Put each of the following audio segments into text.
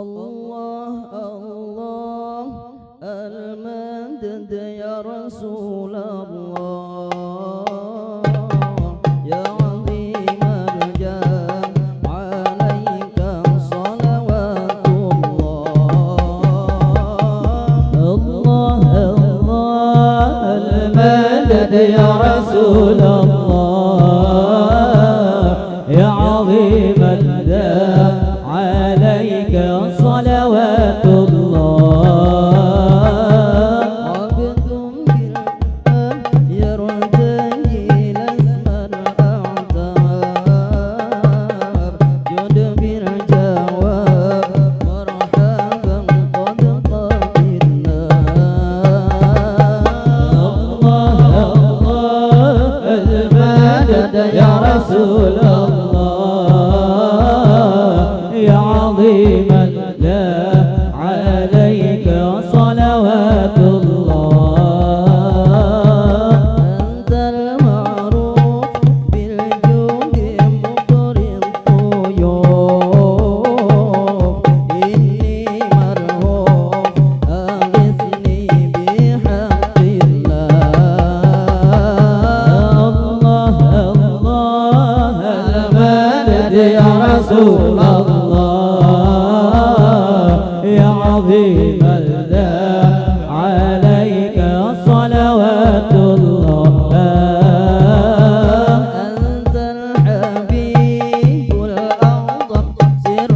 الله الله المدد يا رسول الله يا عظيم الجاه عليك صلوات الله الله المدد يا رسول الله يا عظيم الجاه عليك صلوات الله عبد بالله يرتجي الاسم الاعتاب جد بالجواب مرحبا قد قبلنا الله الله المدد يا رسول الله يا عظيم الجاه عليك صلوات الله أنت المعروف بالجود مقر الضيوف إني مرهوف أغثني بحق الله الله المدد يا رسول الله يا عظيم الجاه عليك صلوات الله أنت الحبيب الأعظم سر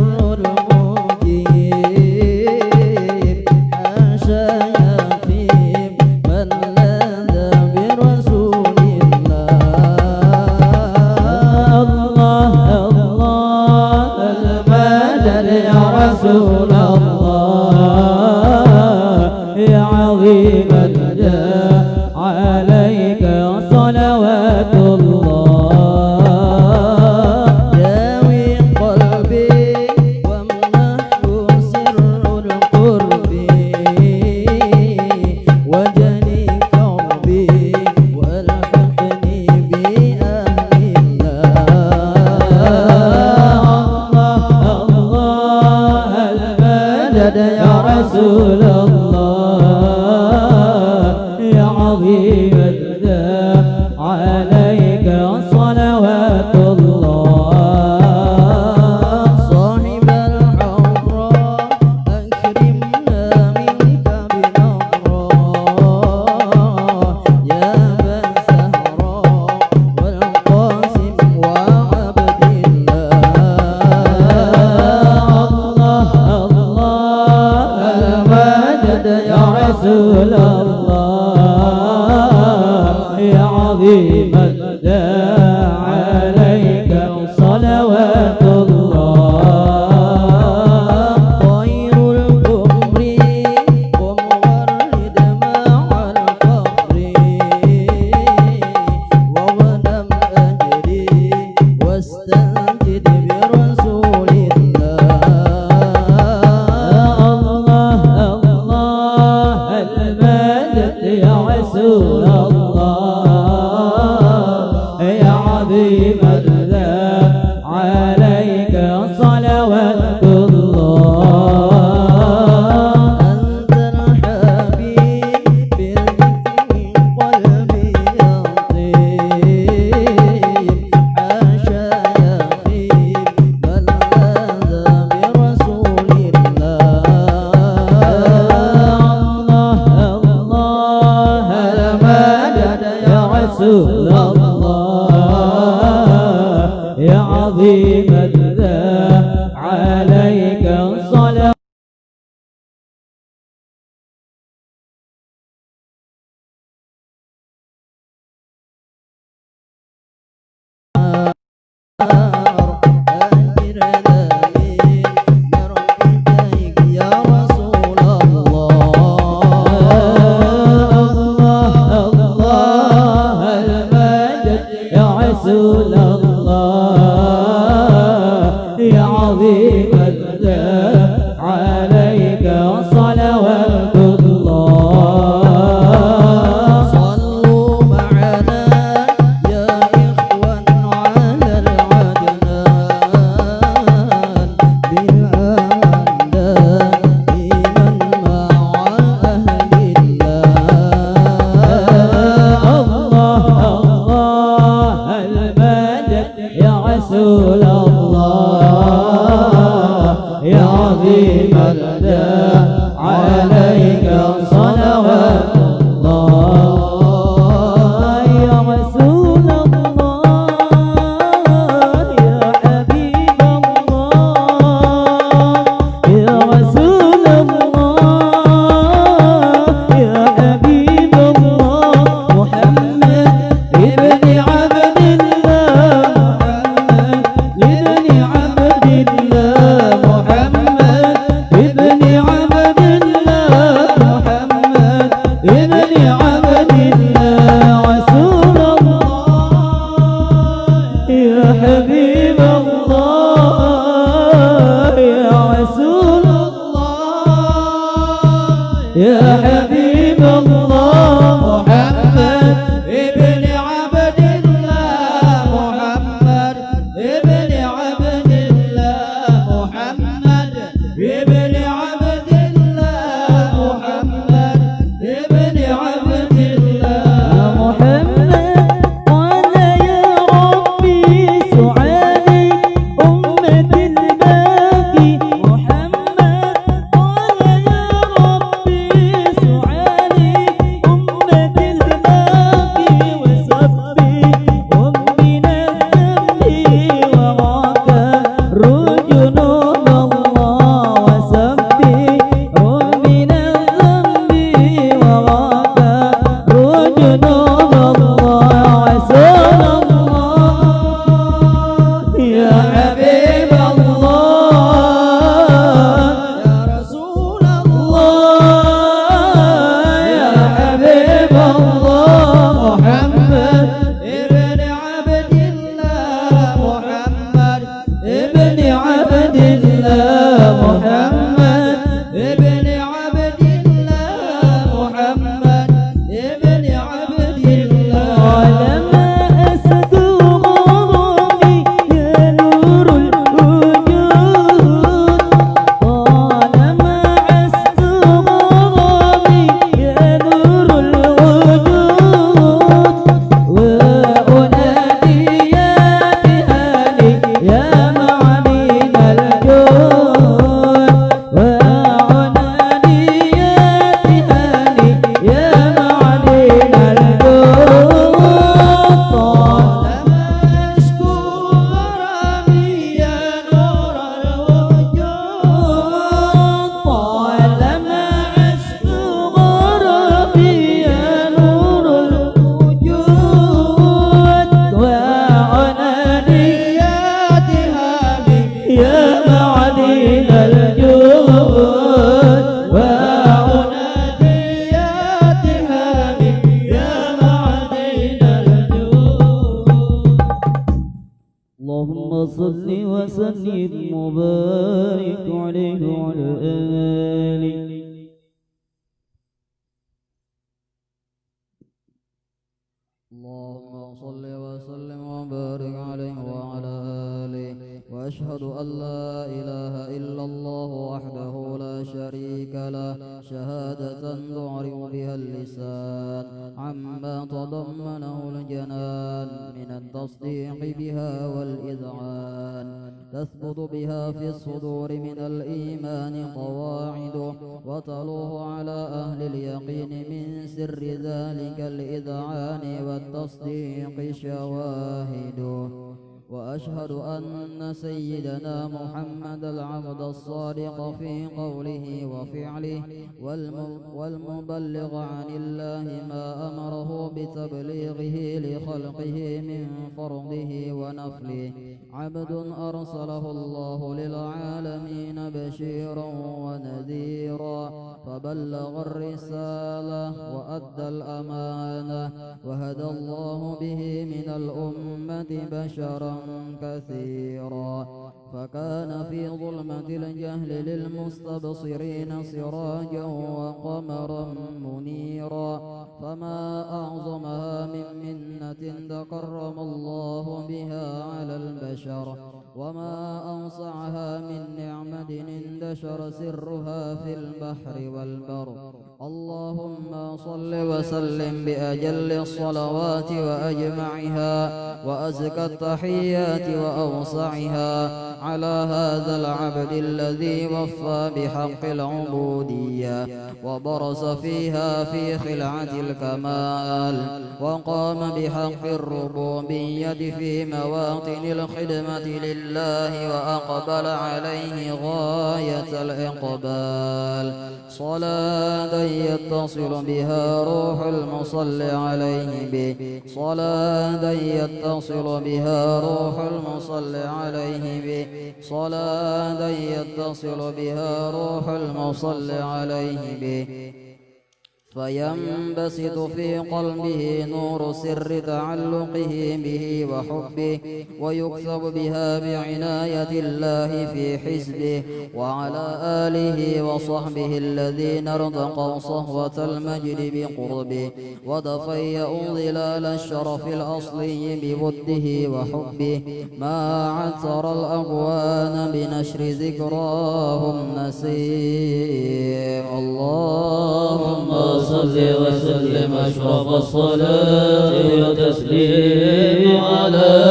المجيب حاشا يخيب من لاذ برسول الله الله المدد يا رسول الله يا عظيم الجاه عليك صلوات الله داوي قلبي وامنحه سر القرب وجني كربي والحقني بأهل الله المدد يا رسول الله يا عظيم الجاه عليك صلوات الله صاحب الحضراء أكرمنا منك بنظرة يا ابا الزهراء والقاسم وعبد الله المدد يا رسول الله يا عظيم الجاه عليك صلوات الله خير الكفر ومورد مع الفقر وغنم أجري واستنجد برسول الله المدد يا رسول الله يا عظيم الجاه عليك صلوات الله أنت الحبيب بالذكر قلبي يطيب حاشا يخيب بل لاذ برسول الله المدد يا رسول الله يا عظيم الجاه عليك صلوات يا رسول الله المدد يا رسول الله رسول الله يا عظيم الداء عليك صلوات الله يا رسول الله يا حبيب الله يا رسول الله يا حبيب الله محمد ابن عبد الله محمد ابن عبد الله محمد ابن عبد الله محمد ابن عبد الله رسول الله يا حبيب الله يا رسول الله يا حبيب الله محمد ابن عبد الله محمد ابن عبد الله محمد ابن عبد الله محمد ابن عبد الله محمد قال يا ربي سعادي أمة الباقي محمد قال يا ربي سعادي أمة الباقي وصفي ومن الذنب وراك رجل الله وصفي ومن الذنب وراك رجل الله رسول الله يا حبيب الله يا رسول الله يا حبيب الله محمد ابن عبد الله محمد ابن عبد الله محمد ابن عبد الله محمد ابن عبد الله لما أسد غرامي يا نور الوجود طالما أسد غرامي يا نور الوجود وأنادي يا بهاني يا معلم الجود وأنادي يا بهاني يا معلم الجود طالما أشكو غرامي يا نور الوجود طالما أشكو غرامي يا نور الوجود وعناني يا تهامي يا معدن الجود وعناني يا تهامي يا معدن الجود اللهم صل وسلم وبارك عليه وعلى آله اللهم صل وسلم وبارك عليه وعلى آله وأشهد أن لا إله إلا الله وحده لا شريك له شهادة تعرف بها اللسان عما تضمنه الجنان من التصديق بها والإذعان تثبت بها في الصدور من الإيمان قواعد وتلوح على أهل اليقين من سر ذلك الإذعان والتصديق شواهد وأشهد أن سيدنا محمد العبد الصادق في قوله وفعله والمبلغ عن الله ما أمره بتبليغه لخلقه من فرضه ونفله عبد أرسله الله للعالمين بشيرا ونذيرا فبلغ الرسالة وأدى الأمانة وهدى الله به من الأمة بشرا كثيرا فكان في ظلمة الجهل للمستبصرين سراجا وقمرا منيرا فما أعظمها من منة تكرم الله بها على البشر وما أوسعها من نعمة اندشر سرها في البحر والبر اللهم صل وسلم بأجل الصلوات وأجمعها وأزكى التحيات وأوسعها على هذا العبد الذي وفى بحق العبودية وبرز فيها في خلعة الكمال وقام بحق الربوبية في مواطن الخدمة لله وأقبل عليه غاية الإقبال صلاة يتصل بها روح المصلي عليه به صلاة يتصل بها روح المصلي عليه به صلاة يتصل بها روح المصلي عليه به فينبسط في قلبه نور سر تعلقه به وحبه ويكسب بها بعناية الله في حزبه وعلى آله وصحبه الذين ارتقوا صهوة المجد بقربه ودفيئوا ظلال الشرف الأصلي بوده وحبه ما عثر الأكوان بنشر ذكراهم نسيم اللهم صل وسلم أشرف الصلاة والتسليم على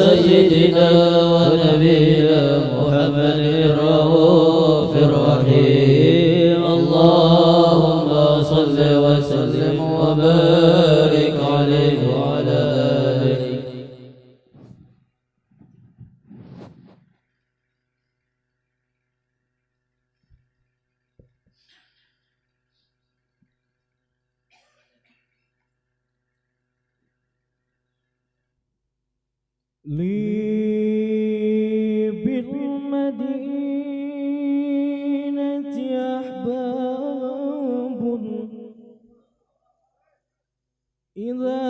سيدنا ونبينا محمد الرؤوف الرحيم اللهم صل وسلم وبارك عليه وعلى آله لي بالمدينة أحباب إذا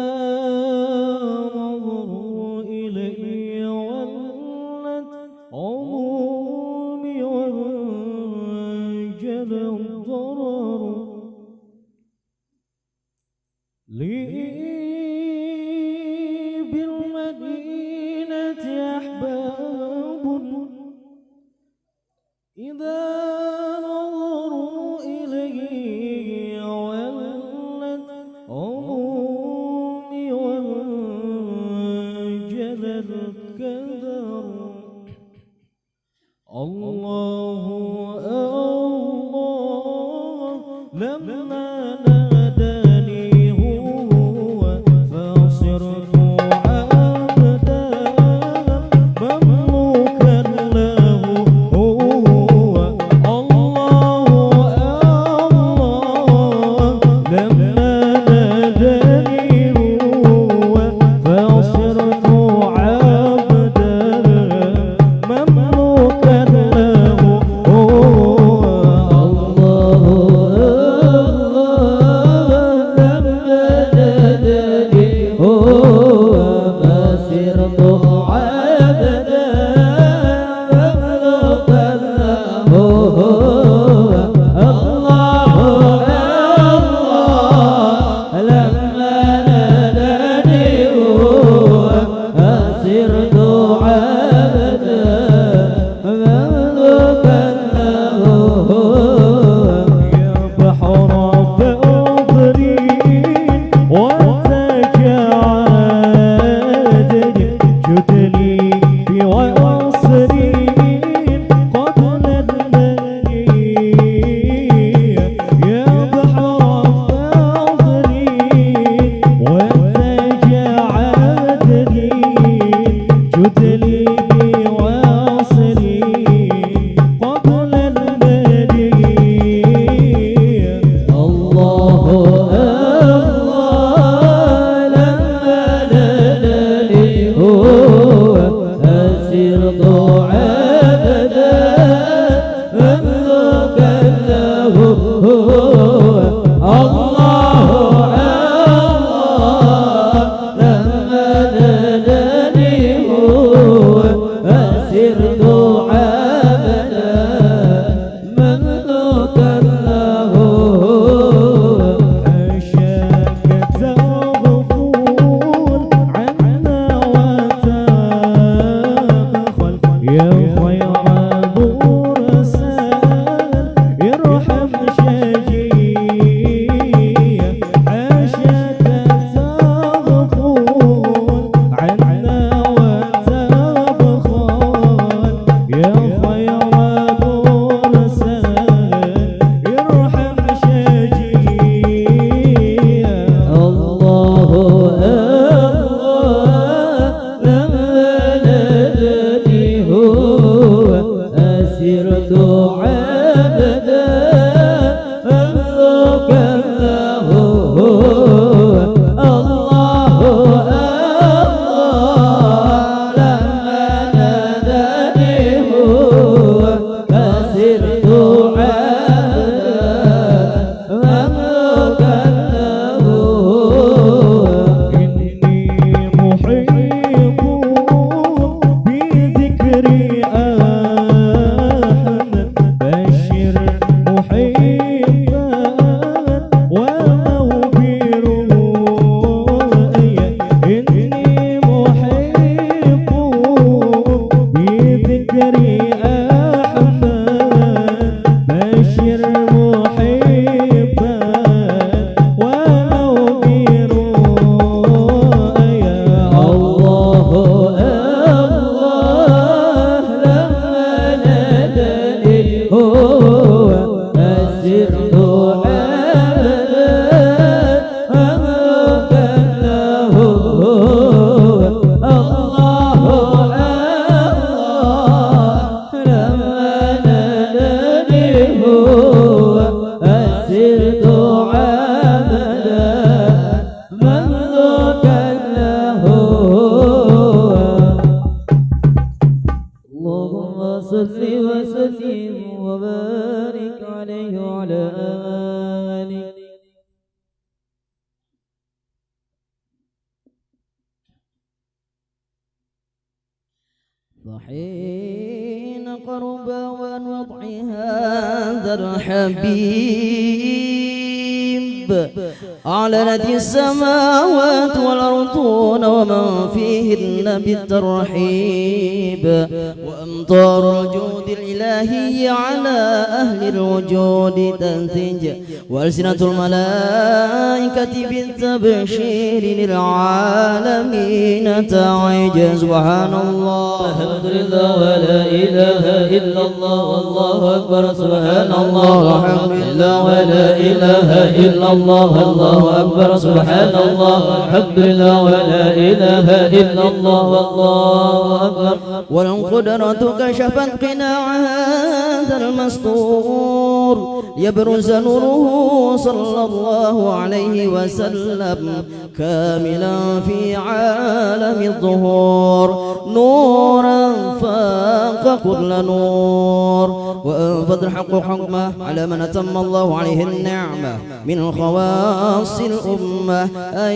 نظروا إلي ولت عمومي وانجل الضرر لي بالمدينة أحباب إذا نظروا إلي ولت عمومي وانجل الكدر الله الله لما ناداني هو فصرت عبدا مملوكا له هو الله الله لما ناداني هو فصرت عبدا مملوكا له عنا فسرت عبدا مملوكا له الله لما ناداني هو فسرت عبدا مملوكا له إني محيط بذكري أحمد بشر محيطا وموبر إني محيط بذكري أحمد بشر محيطا وموبر يا الله لما ناداني هو أسرت عبدا مملوكا له الله لما ناداني هو أسرت عبدا مملوكا له اللهم صل وسلم وبارك عليه وعلى آله فحين قرب وان وضع هذا الحبيب أعلنت السماوات والأرضون ومن فيهن بالترحيب وأمطار الجود الإلهي على أهل الوجود تنتج وألسنة الملائكة بالتبشير للعالمين تعج سبحان الله الحمد لله ولا إله إلا الله والله أكبر سبحان الله الحمد لله ولا إله إلا الله الله أكبر سبحان الله الحمد لله ولا إله إلا الله والله أكبر والقدرة كشفت قناع هذا المستور يبرز نوره صلى الله عليه وسلم كاملا في عالم الظهور نورا فاق كل نور وأنفذ الحق حكمه على من أتم الله عليه النعمة من خواص الأمة أن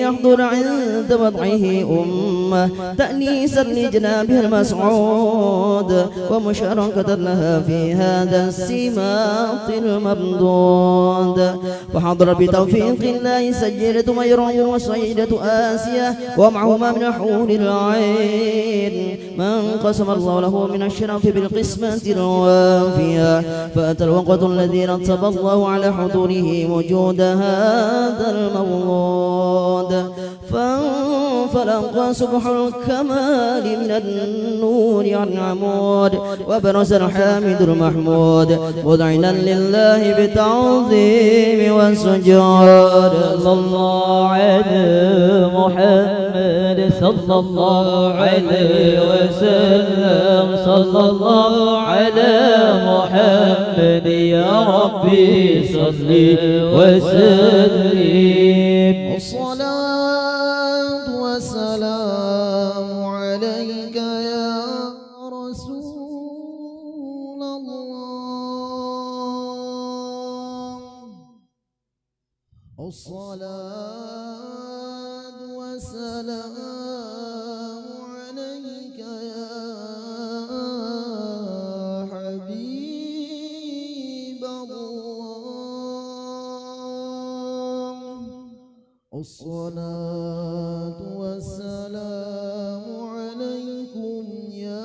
يحضر عند وضعه أمة تأنيسا لجنابها المسعود ومشاركة لها في هذا السماط الممدود فحضر بتوفيق الله سيدة ميرون وسيدة آسيا ومعهما من حور العين من قسم الله له من الشرف بالقسمة الوافية فأتى الوقت الذي رتب الله على حضوره وجود هذا المولود فانفلق سبح الكمال من النور عن عمود وبرز الحامد المحمود مذعنا لله بالتعظيم والسجود صلى الله على محمد صلى الله عليه وسلم صلى الله على محمد يا ربي صل وسلم الصلاة والسلام عليك يا رسول الله الصلاة والسلام عليك يا حبيب الله الصلاة والسلام عليكم يا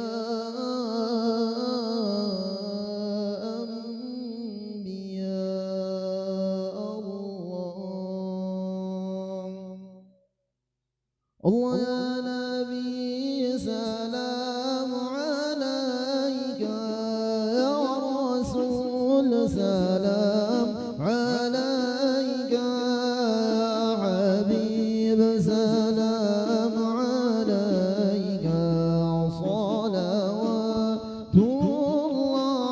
أنبياء الله الله يا نبي سلام عليك يا رسول سلام عليك يا حبيب سلام عليك صلوات الله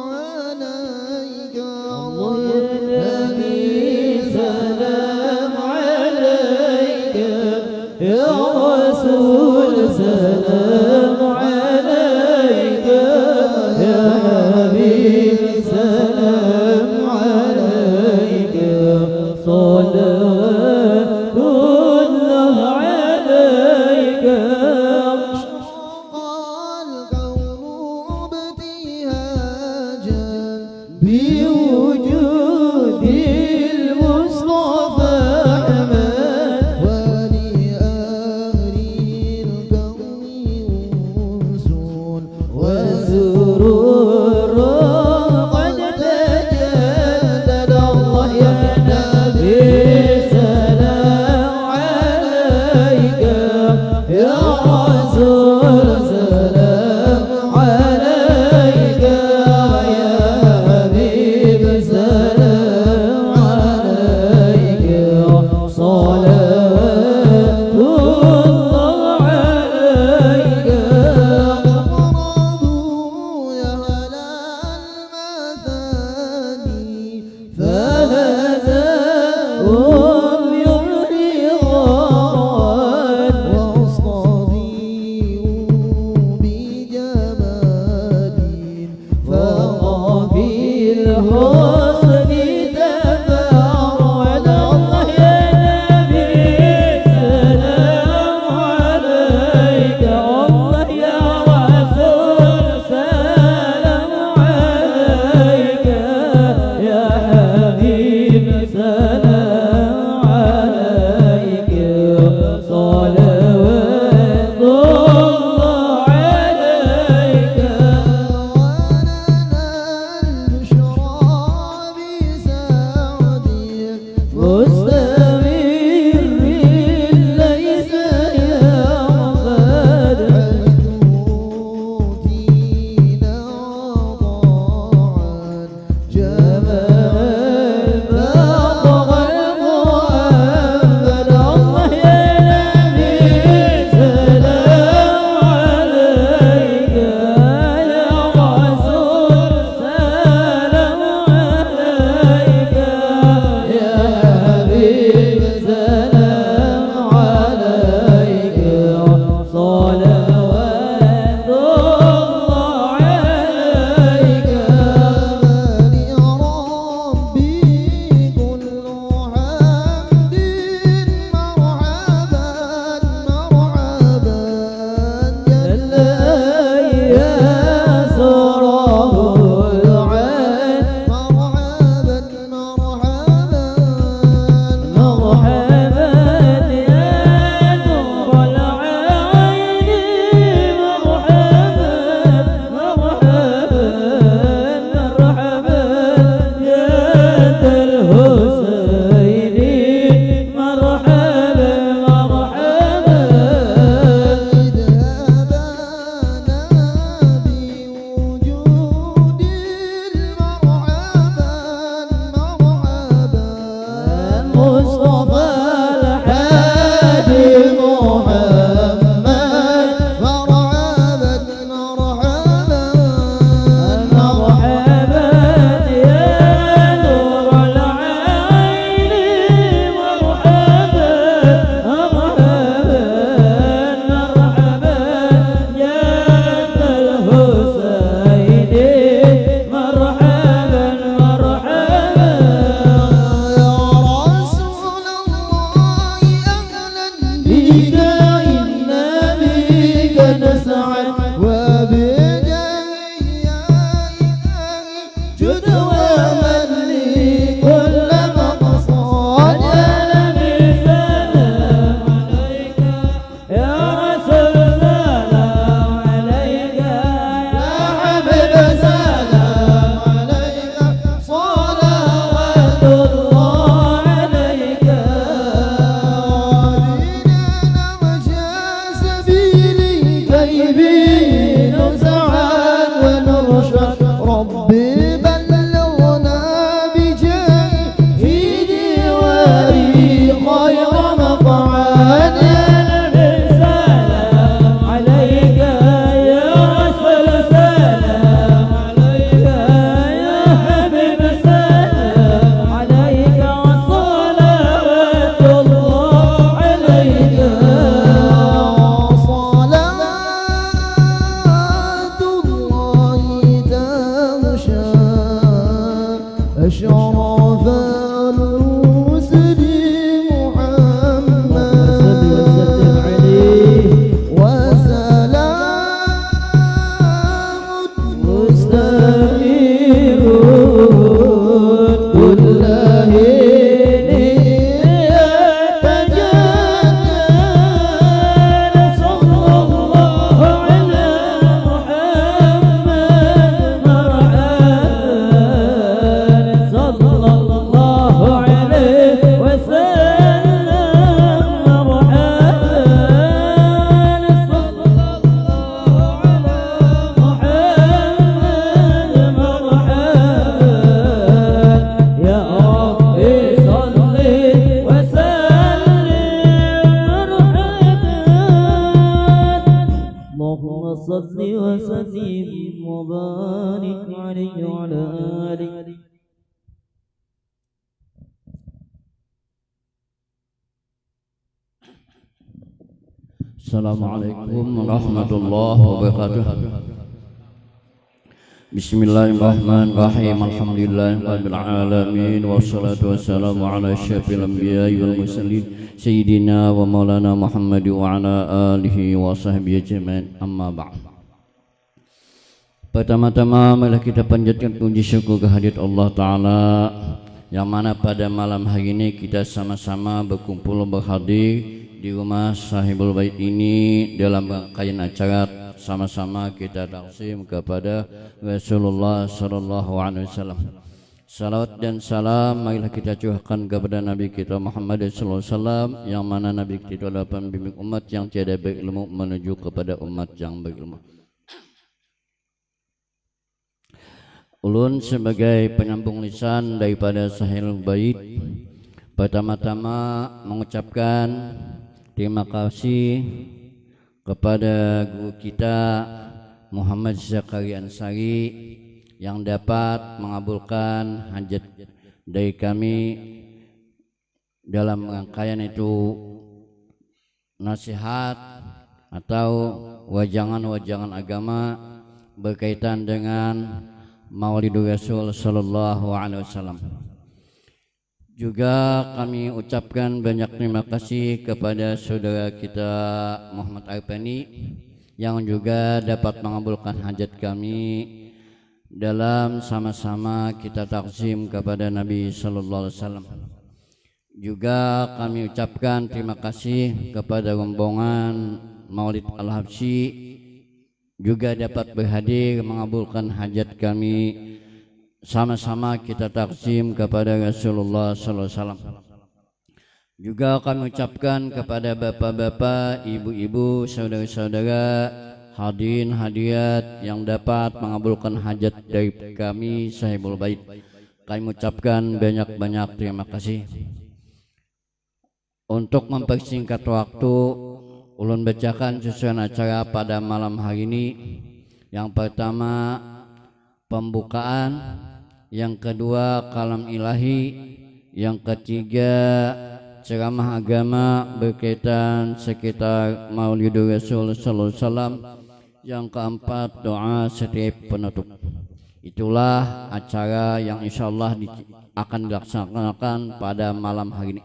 رسول سلام عليك يا حبيب سلام عليك صلوات الله عليك شق الكون ابتهاجا بوجود المصطفى أحمد ولأهل الكون أنس وسرور قد تجدد الله يا نبي سلام عليك يا رسول سلام عليك يا حبيب سلام عليك صلوات الله عليك اقربوا يا هلا المثاني فهزاهم يحيي غاد واصطديوا بجمال فوق في الحسن تفاعل الله يا نبي سلام عليك الله يا رسول سلام عليك يا حبيب سلام عليك صلوات الله عليك ولنا البشرى بسعد مستمر ليس يرغد فينا طاعا جمال فوق محمد الله يا نبي سلام عليك يا رسول سلام عليك يا حبيب سلام عليك صلوات الله عليك يا ربي كل حمد مرحبا مرحبا جل يا سراب العين مرحبا مرحبا مرحبا يا نور العين مرحبا مرحبا مرحبا يا ذا الحسين مرحبا مرحبا اذهبنا بوجود المرحبا مرحبا المصطفى الحادي محمد مرحبا مرحبا مرحبا يا نور العين مرحبا مرحبا مرحبا يا ذا الحسين مرحبا مرحبا يا رسول الله أهلا بك إنا بك نسعد وبجاه يا إلهي جد ومن لي كل مقصود يا نبي سلام عليك يا رسول سلام عليك يا حبيب سلام عليك صلوات الله عليك بنا نرجى سبيلك يبين سعاد ونرشد ربي بلغنا أشرف الرسل محمد صل وسلم عليه وسلام مستنير كل حين يتجدد صلى الله على محمد مرحبا صلى الله عليه وسلم مرحبا صلى الله على محمد مرحبا يا ربي صل وسلم مرحبا اللهم صل وسلم وبارك عليه وعلى آله Assalamualaikum warahmatullahi wabarakatuh. Bismillahirrahmanirrahim. Alhamdulillahirabbil alamin wassalatu wassalamu ala asyrafil anbiya'i wal mursalin sayyidina wa maulana Muhammad wa ala alihi wa sahbihi ajma'in. Amma ba'd. Pertama-tama marilah kita panjatkan puji syukur kehadirat Allah taala yang mana pada malam hari ini kita sama-sama berkumpul berhadir di rumah Sahibul Bait ini dalam rangkaian acara sama-sama kita taksim kepada Rasulullah sallallahu alaihi wasallam. Salawat dan salam marilah kita curahkan kepada Nabi kita Muhammad sallallahu alaihi wasallam yang mana Nabi kita adalah pembimbing umat yang tiada berilmu menuju kepada umat yang berilmu. Ulun sebagai penyambung lisan daripada Sahibul Bait pertama-tama mengucapkan terima kasih kepada guru kita Muhammad Zakaria Ansari yang dapat mengabulkan hajat dari kami dalam rangkaian itu nasihat atau wajangan-wajangan agama berkaitan dengan Maulidur Rasul sallallahu alaihi wasallam. Juga kami ucapkan banyak terima kasih kepada saudara kita Muhammad Arpani yang juga dapat mengabulkan hajat kami dalam sama-sama kita takzim kepada Nabi sallallahu alaihi wasallam. Juga kami ucapkan terima kasih kepada rombongan Maulid Al-Habsyi juga dapat berhadir mengabulkan hajat kami. Sama-sama kita takzim kepada Rasulullah sallallahu alaihi wasallam. Juga kami ucapkan kepada bapak-bapak, ibu-ibu, saudara-saudara, hadirin hadirat yang dapat mengabulkan hajat dari kami Sahibul Bait. Kami ucapkan banyak-banyak terima kasih. Untuk mempersingkat waktu, ulun bacakan susunan acara pada malam hari ini. Yang pertama pembukaan, yang kedua kalam ilahi, yang ketiga ceramah agama berkaitan sekitar Maulidur Rasul sallallahu alaihi wasallam, yang keempat doa setiap penutup. Itulah acara yang insyaallah akan dilaksanakan pada malam hari ini.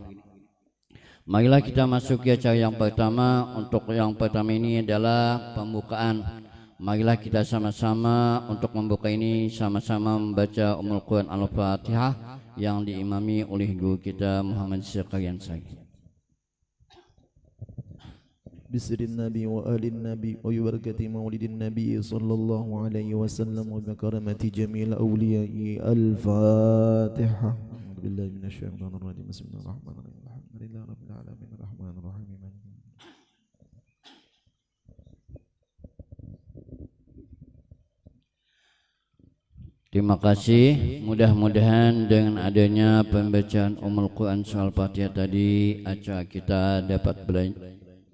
Marilah kita masuk ke acara yang pertama. Untuk yang pertama ini adalah pembukaan. Marilah kita sama-sama untuk membuka ini sama-sama membaca Ummul Quran Al-Fatihah yang diimami oleh guru kita Muhammad Zakaria Ansari. Bisrin Nabi wa alin Nabi wa yubarakati maulidin Nabi sallallahu alaihi wasallam wa bikaramati jamil awliyai Al-Fatihah. Billahi minasyaitonir rajim. Bismillahirrahmanirrahim. Alhamdulillahi rabbil alamin arrahmanir rahim. Terima kasih. Mudah-mudahan dengan adanya pembacaan Ummul Quran Surah Al-Fatihah tadi, acara kita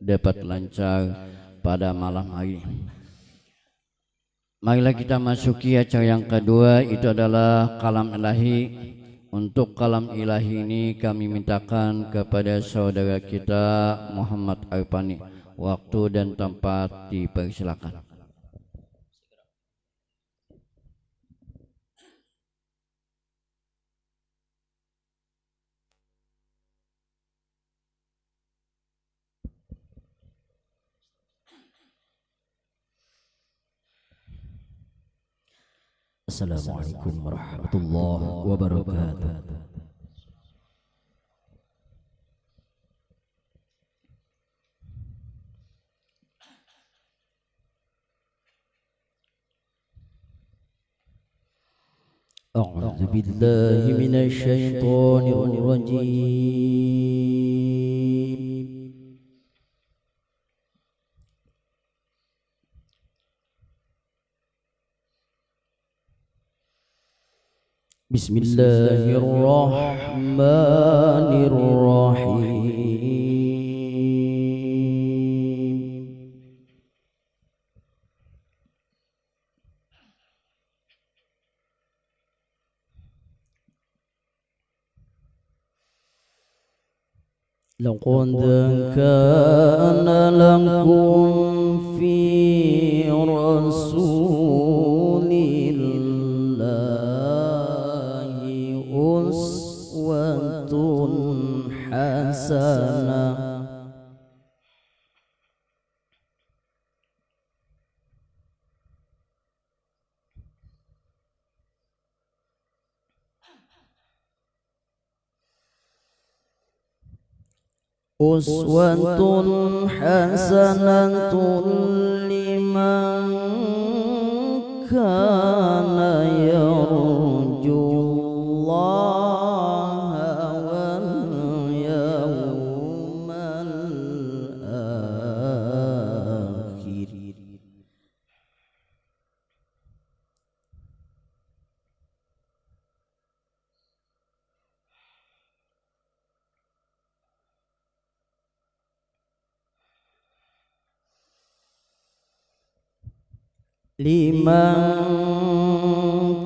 dapat lancar pada malam hari. Marilah kita masuki acara yang kedua, itu adalah kalam ilahi. Untuk kalam ilahi ini kami mintakan kepada saudara kita Muhammad Arpani. Waktu dan tempat dipersilakan. Assalamualaikum warahmatullahi wabarakatuh. أعوذ بالله من الشيطان الرجيم. بسم الله الرحمن الرحيم. لقد كان لكم في رسول الله أسوة حسنة. أسوة حسنة لمن كان يرجو الله واليوم الآخر. لمن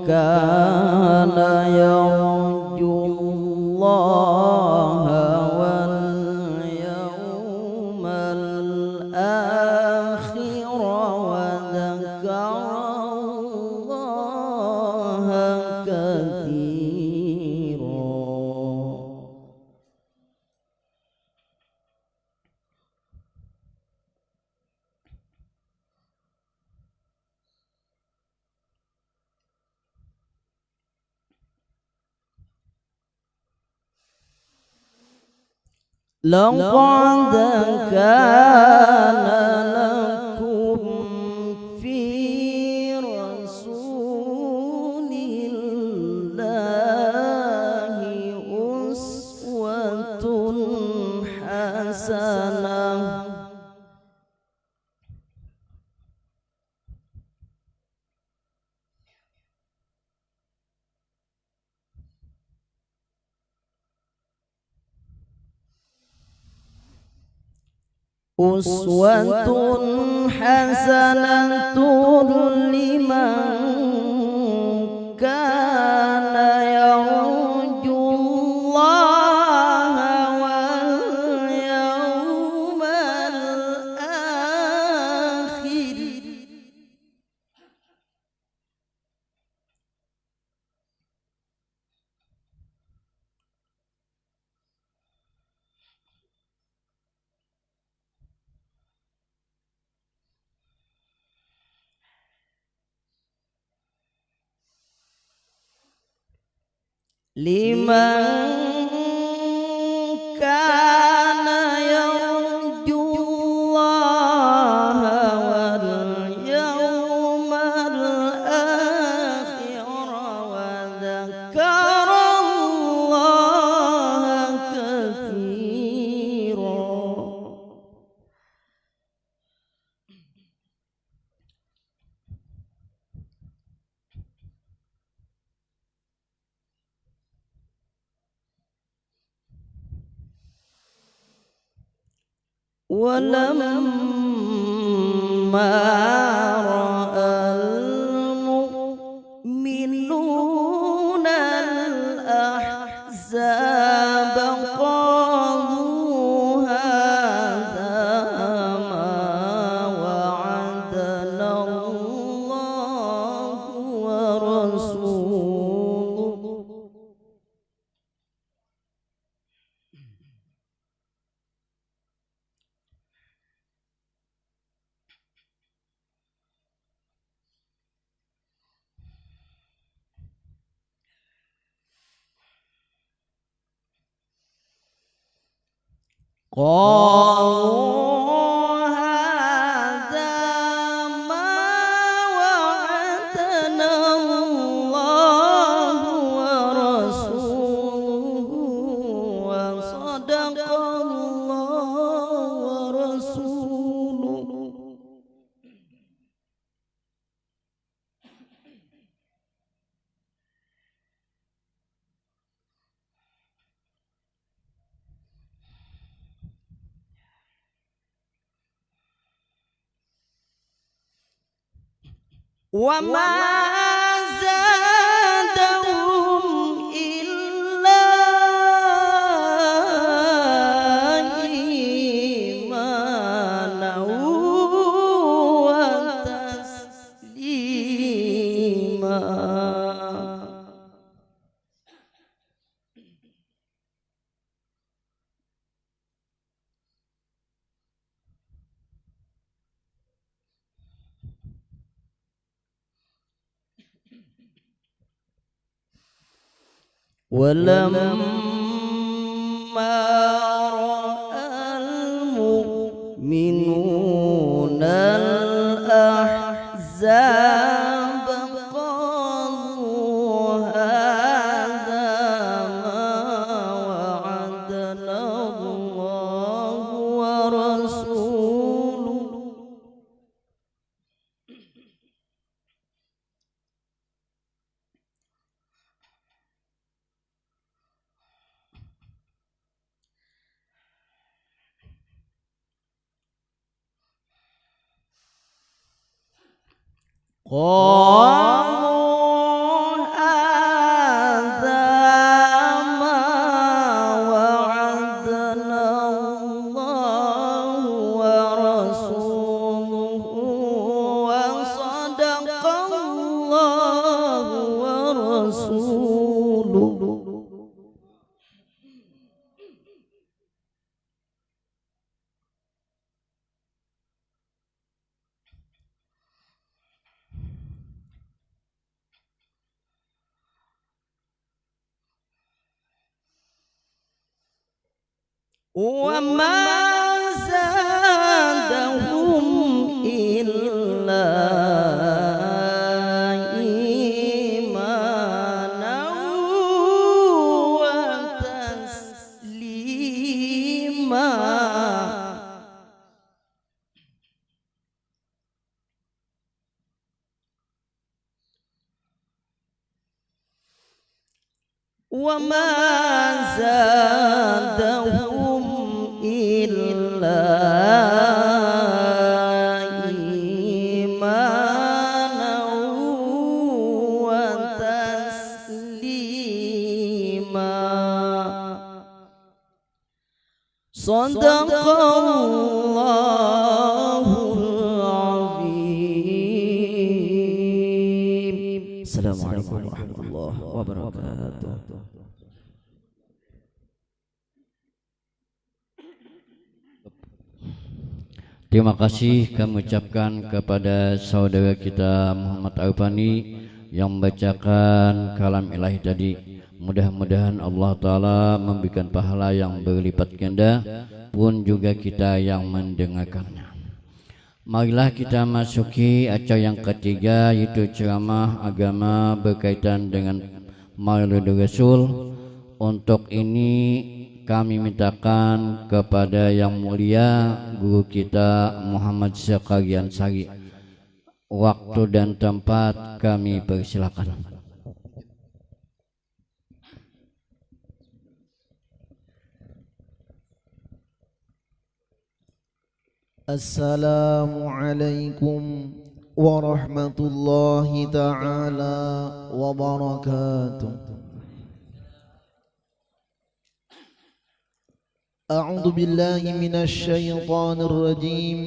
كان يرجو الله واليوم الآخر وذكر الله كثيرا. لقد كان لكم في رسول الله أسوة حسنة. أسوة حسنة لمن كان يرجو الله واليوم الآخر. لمن كان يرجو الله واليوم الآخر وذكر الله كثيرا. ولما رأى المؤمنون الأحزاب قالوا هذا ما وعدنا الله ورسوله. قالوا هذا ما وعدنا الله ورسوله وصدق الله ورسوله. وما زادهم إلا إيمانا وتسليما. ولما رأى المؤمنون الأحزاب قالوا هذا ما وعدنا الله ورسوله قالوا هذا ما وعدنا الله ورسوله وصدق الله ورسوله. وما زادهم إلا إيمانا وتسليما. وما زادهم إلا إيمانا وتسليما. صدق الله العظيم. السلام عليكم ورحمة الله وبركاته. Terima kasih kami ucapkan kepada saudara kita Muhammad Arfani yang membacakan kalam ilahi tadi. Mudah-mudahan Allah Ta'ala memberikan pahala yang berlipat ganda pun juga kita yang mendengarkannya. Marilah kita masuki acara yang ketiga, yaitu ceramah agama berkaitan dengan Maulid Rasul. Untuk ini kami mintakan kepada yang mulia guru kita Muhammad Zakaria Ansari. Waktu dan tempat kami persilakan. Assalamualaikum warahmatullahi ta'ala wabarakatuh. أعوذ بالله من الشيطان الرجيم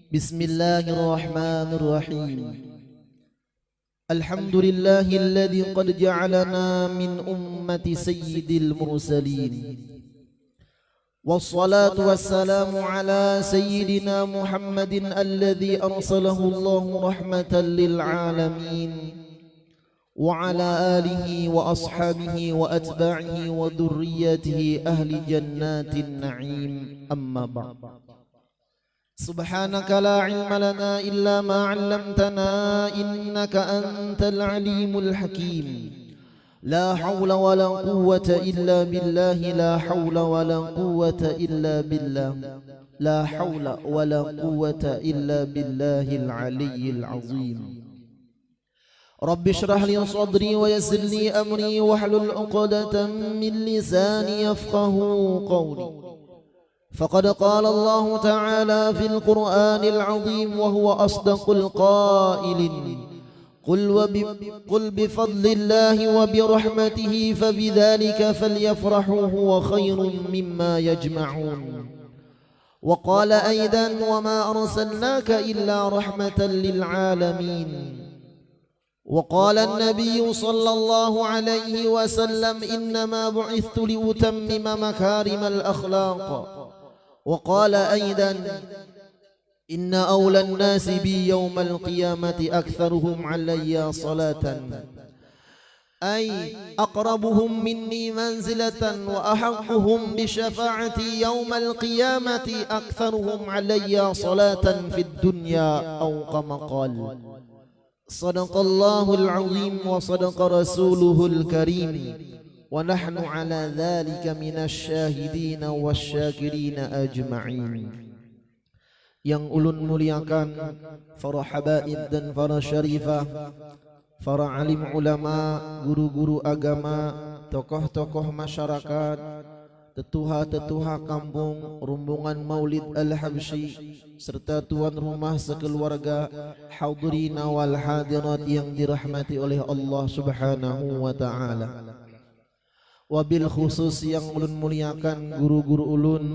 بسم الله الرحمن الرحيم الحمد لله الذي قد جعلنا من أمة سيد المرسلين والصلاة والسلام على سيدنا محمد الذي أرسله الله رحمة للعالمين وعلى آله وأصحابه وأتباعه وذريته أهل جنات النعيم أما بعد سبحانك لا علم لنا إلا ما علمتنا إنك أنت العليم الحكيم لا حول ولا قوة إلا بالله لا حول ولا قوة إلا بالله لا حول ولا قوة إلا بالله العلي العظيم رب اشرح لي صدري ويسر لي أمري واحلل عقدة من لساني يفقه قولي فقد قال الله تعالى في القرآن العظيم وهو أصدق القائلين قل بفضل الله وبرحمته فبذلك فليفرحوا هو خير مما يجمعون وقال أيضا وما أرسلناك إلا رحمة للعالمين وقال النبي صلى الله عليه وسلم إنما بعثت لأتمم مكارم الأخلاق وقال أيضا إن أولى الناس بي يوم القيامة أكثرهم علي صلاة أي أقربهم مني منزلة وأحقهم بشفاعتي يوم القيامة أكثرهم علي صلاة في الدنيا أو كما قال صدق الله العظيم وصدق رسوله الكريم ونحن على ذلك من الشاهدين والشاكرين أجمعين. Yang ulun muliakan para habaib dan para syarifah, para alim ulama, guru-guru agama, tokoh-tokoh masyarakat, tetuha-tetuha kampung, rombongan Maulid Al-Habsyi, serta tuan rumah sekeluarga, hadirina wal hadirat yang dirahmati oleh Allah Subhanahu wa taala. Wabil khusus yang ulun muliakan guru-guru ulun.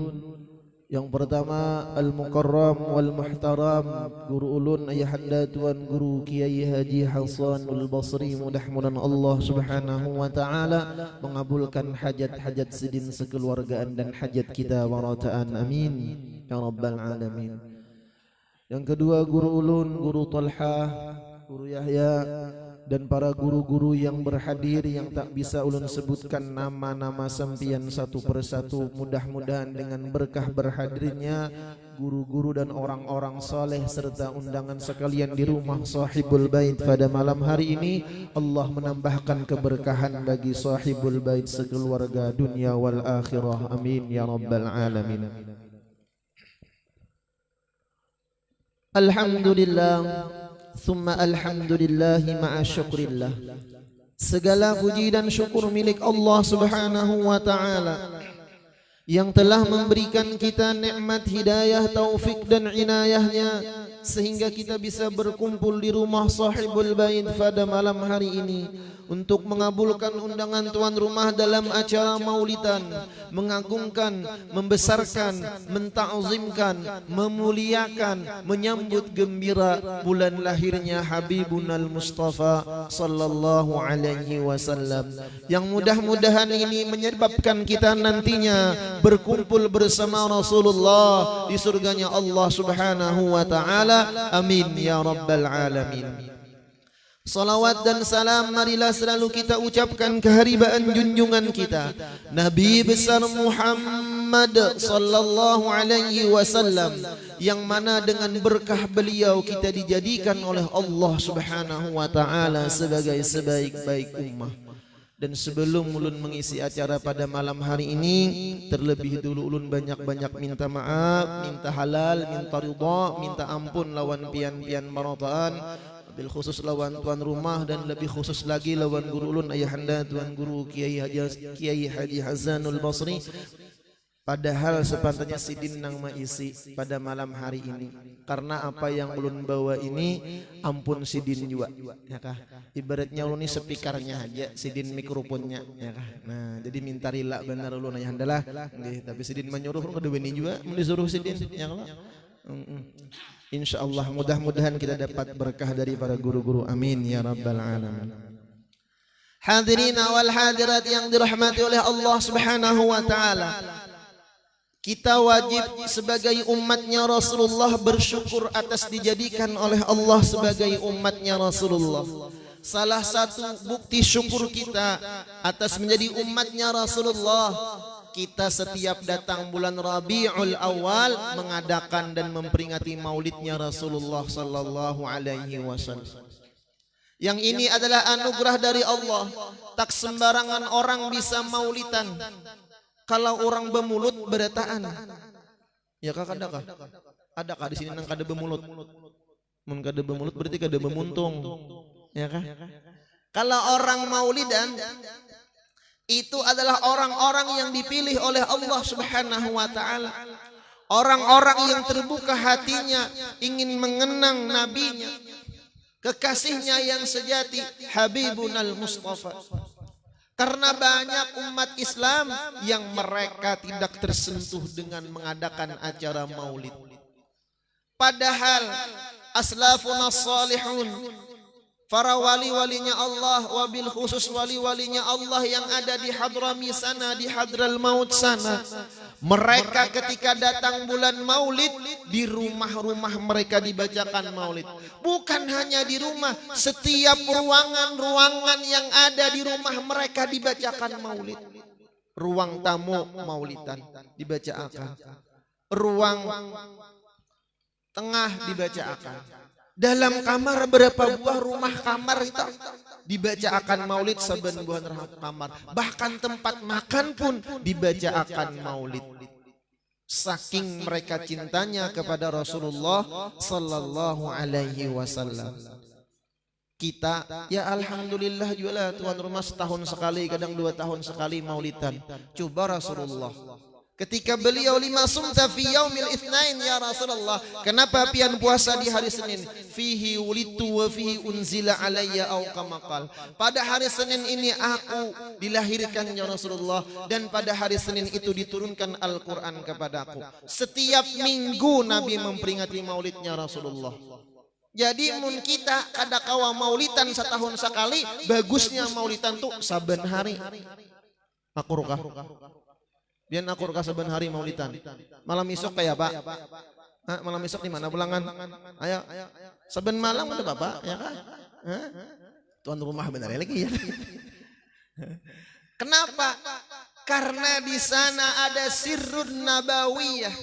Yang pertama Al-Mukarram wal-Muhtaram guru ulun ayahanda tuan guru Kiai Haji Hasanul Basri, mudah-mudahan Allah Subhanahu wa taala mengabulkan hajat-hajat sidin sekeluargaan dan hajat kita warataan amin ya rabbal alamin. Yang kedua guru ulun guru Talha, guru Yahya dan para guru-guru yang berhadir yang tak bisa ulun sebutkan nama-nama sampian satu persatu, mudah-mudahan dengan berkah berhadirnya guru-guru dan orang-orang saleh serta undangan sekalian di rumah sahibul bait pada malam hari ini, Allah menambahkan keberkahan bagi sahibul bait sekeluarga dunia wal akhirah amin ya rabbal alamin. Alhamdulillah Thumma alhamdulillahi ma'a syukrillah. Segala puji dan syukur milik Allah Subhanahu wa ta'ala yang telah memberikan kita nikmat hidayah, taufik dan inayahnya sehingga kita bisa berkumpul di rumah sahibul bait pada malam hari ini untuk mengabulkan undangan tuan rumah dalam acara maulidan, mengagungkan, membesarkan, mentakzimkan, memuliakan, menyambut gembira bulan lahirnya Habibunal Mustafa sallallahu alaihi wasallam, yang mudah-mudahan ini menyebabkan kita nantinya berkumpul bersama Rasulullah di surganya Allah Subhanahu wa taala amin ya rabbal alamin. Salawat dan salam marilah selalu kita ucapkan keharibaan junjungan kita Nabi besar Muhammad sallallahu alaihi wasallam, yang mana dengan berkah beliau kita dijadikan oleh Allah Subhanahu wa taala sebagai sebaik-baik ummah. Dan sebelum ulun mengisi acara pada malam hari ini, terlebih dulu ulun banyak-banyak minta maaf, minta halal, minta ridha, minta ampun lawan pian-pian marataan, bil khusus lawan tuan rumah dan lebih khusus lagi lawan guru ulun ayahanda tuan guru Kiai Haji Hasanul Basri. Padahal sepatutnya sidin nang maisi pada malam hari ini, karena apa yang ulun bawa ini ampun sidin juga ya kah, ibaratnya ulun ini speakernya aja, sidin mikrofonnya ya kah. Nah jadi minta rila benar ulun ayahanda lah nggih, tapi sidin menyuruh kedua ini juga disuruh sidin ya kah. Insyaallah mudah-mudahan kita dapat berkah dari para guru-guru amin ya rabbal alamin. Hadirin wal hadirat yang dirahmati oleh Allah Subhanahu wa taala, kita wajib sebagai umatnya Rasulullah bersyukur atas dijadikan oleh Allah sebagai umatnya Rasulullah. salah satu bukti syukur kita atas menjadi umatnya Rasulullah, kita setiap datang bulan Rabiul Awal mengadakan dan memperingati maulidnya Rasulullah sallallahu alaihi wasallam. Yang ini adalah anugerah dari Allah. Tak sembarangan orang bisa maulidan. Kalau orang bemulut berataan. Ya kak adakah? Adakah di sini nang kada bemulut? Mun kada bemulut berarti kada bemuntung. Ya kah? Kalau orang maulidan itu adalah orang-orang yang dipilih oleh Allah Subhanahu wa taala. Orang-orang yang terbuka hatinya ingin mengenang nabinya, kekasihnya yang sejati, Habibunal Mustafa. Karena banyak umat Islam yang mereka tidak tersentuh dengan mengadakan acara maulid. Padahal aslafun salihun, para wali-walinya Allah, wabil khusus wali-walinya Allah yang ada di Hadrami sana, di Hadral Maut sana, mereka ketika datang bulan maulid, di rumah-rumah mereka dibacakan maulid. Bukan hanya di rumah, setiap ruangan-ruangan yang ada di rumah mereka dibacakan maulid. Ruang tamu maulidan dibacakan, ruang tengah dibacakan, dalam kamar berapa buah rumah kamar itu dibacakan maulid saben buah kamar. Bahkan tempat makan pun dibacakan maulid. Saking mereka cintanya kepada Rasulullah sallallahu alaihi wasallam. Kita ya alhamdulillah juga tuan rumah setahun sekali, kadang 2 tahun sekali maulidan. Coba Rasulullah ketika beliau lima sumta fi yaumil itsnain ya Rasulullah, kenapa pian puasa di hari Senin? Fihi wulidtu wa fihi unzila alayya au kama qal. Pada hari Senin ini aku dilahirkan ya Rasulullah, dan pada hari Senin itu diturunkan Al-Qur'an kepadaku. Setiap minggu Nabi memperingati maulidnya Rasulullah. Jadi mun kita kada kawa maulidan setahun sekali, bagusnya maulidan tuh saben hari. Aku rukah. Biar aku rukah saben hari maulidan. Malam isuk kayak Pak. Malam isuk di mana pulangan? Ayo. Saben malam ada Bapak, ya kan? Tuan rumah benar lagi ya. Kenapa? Karena di sana ada sirrun nabawiyah.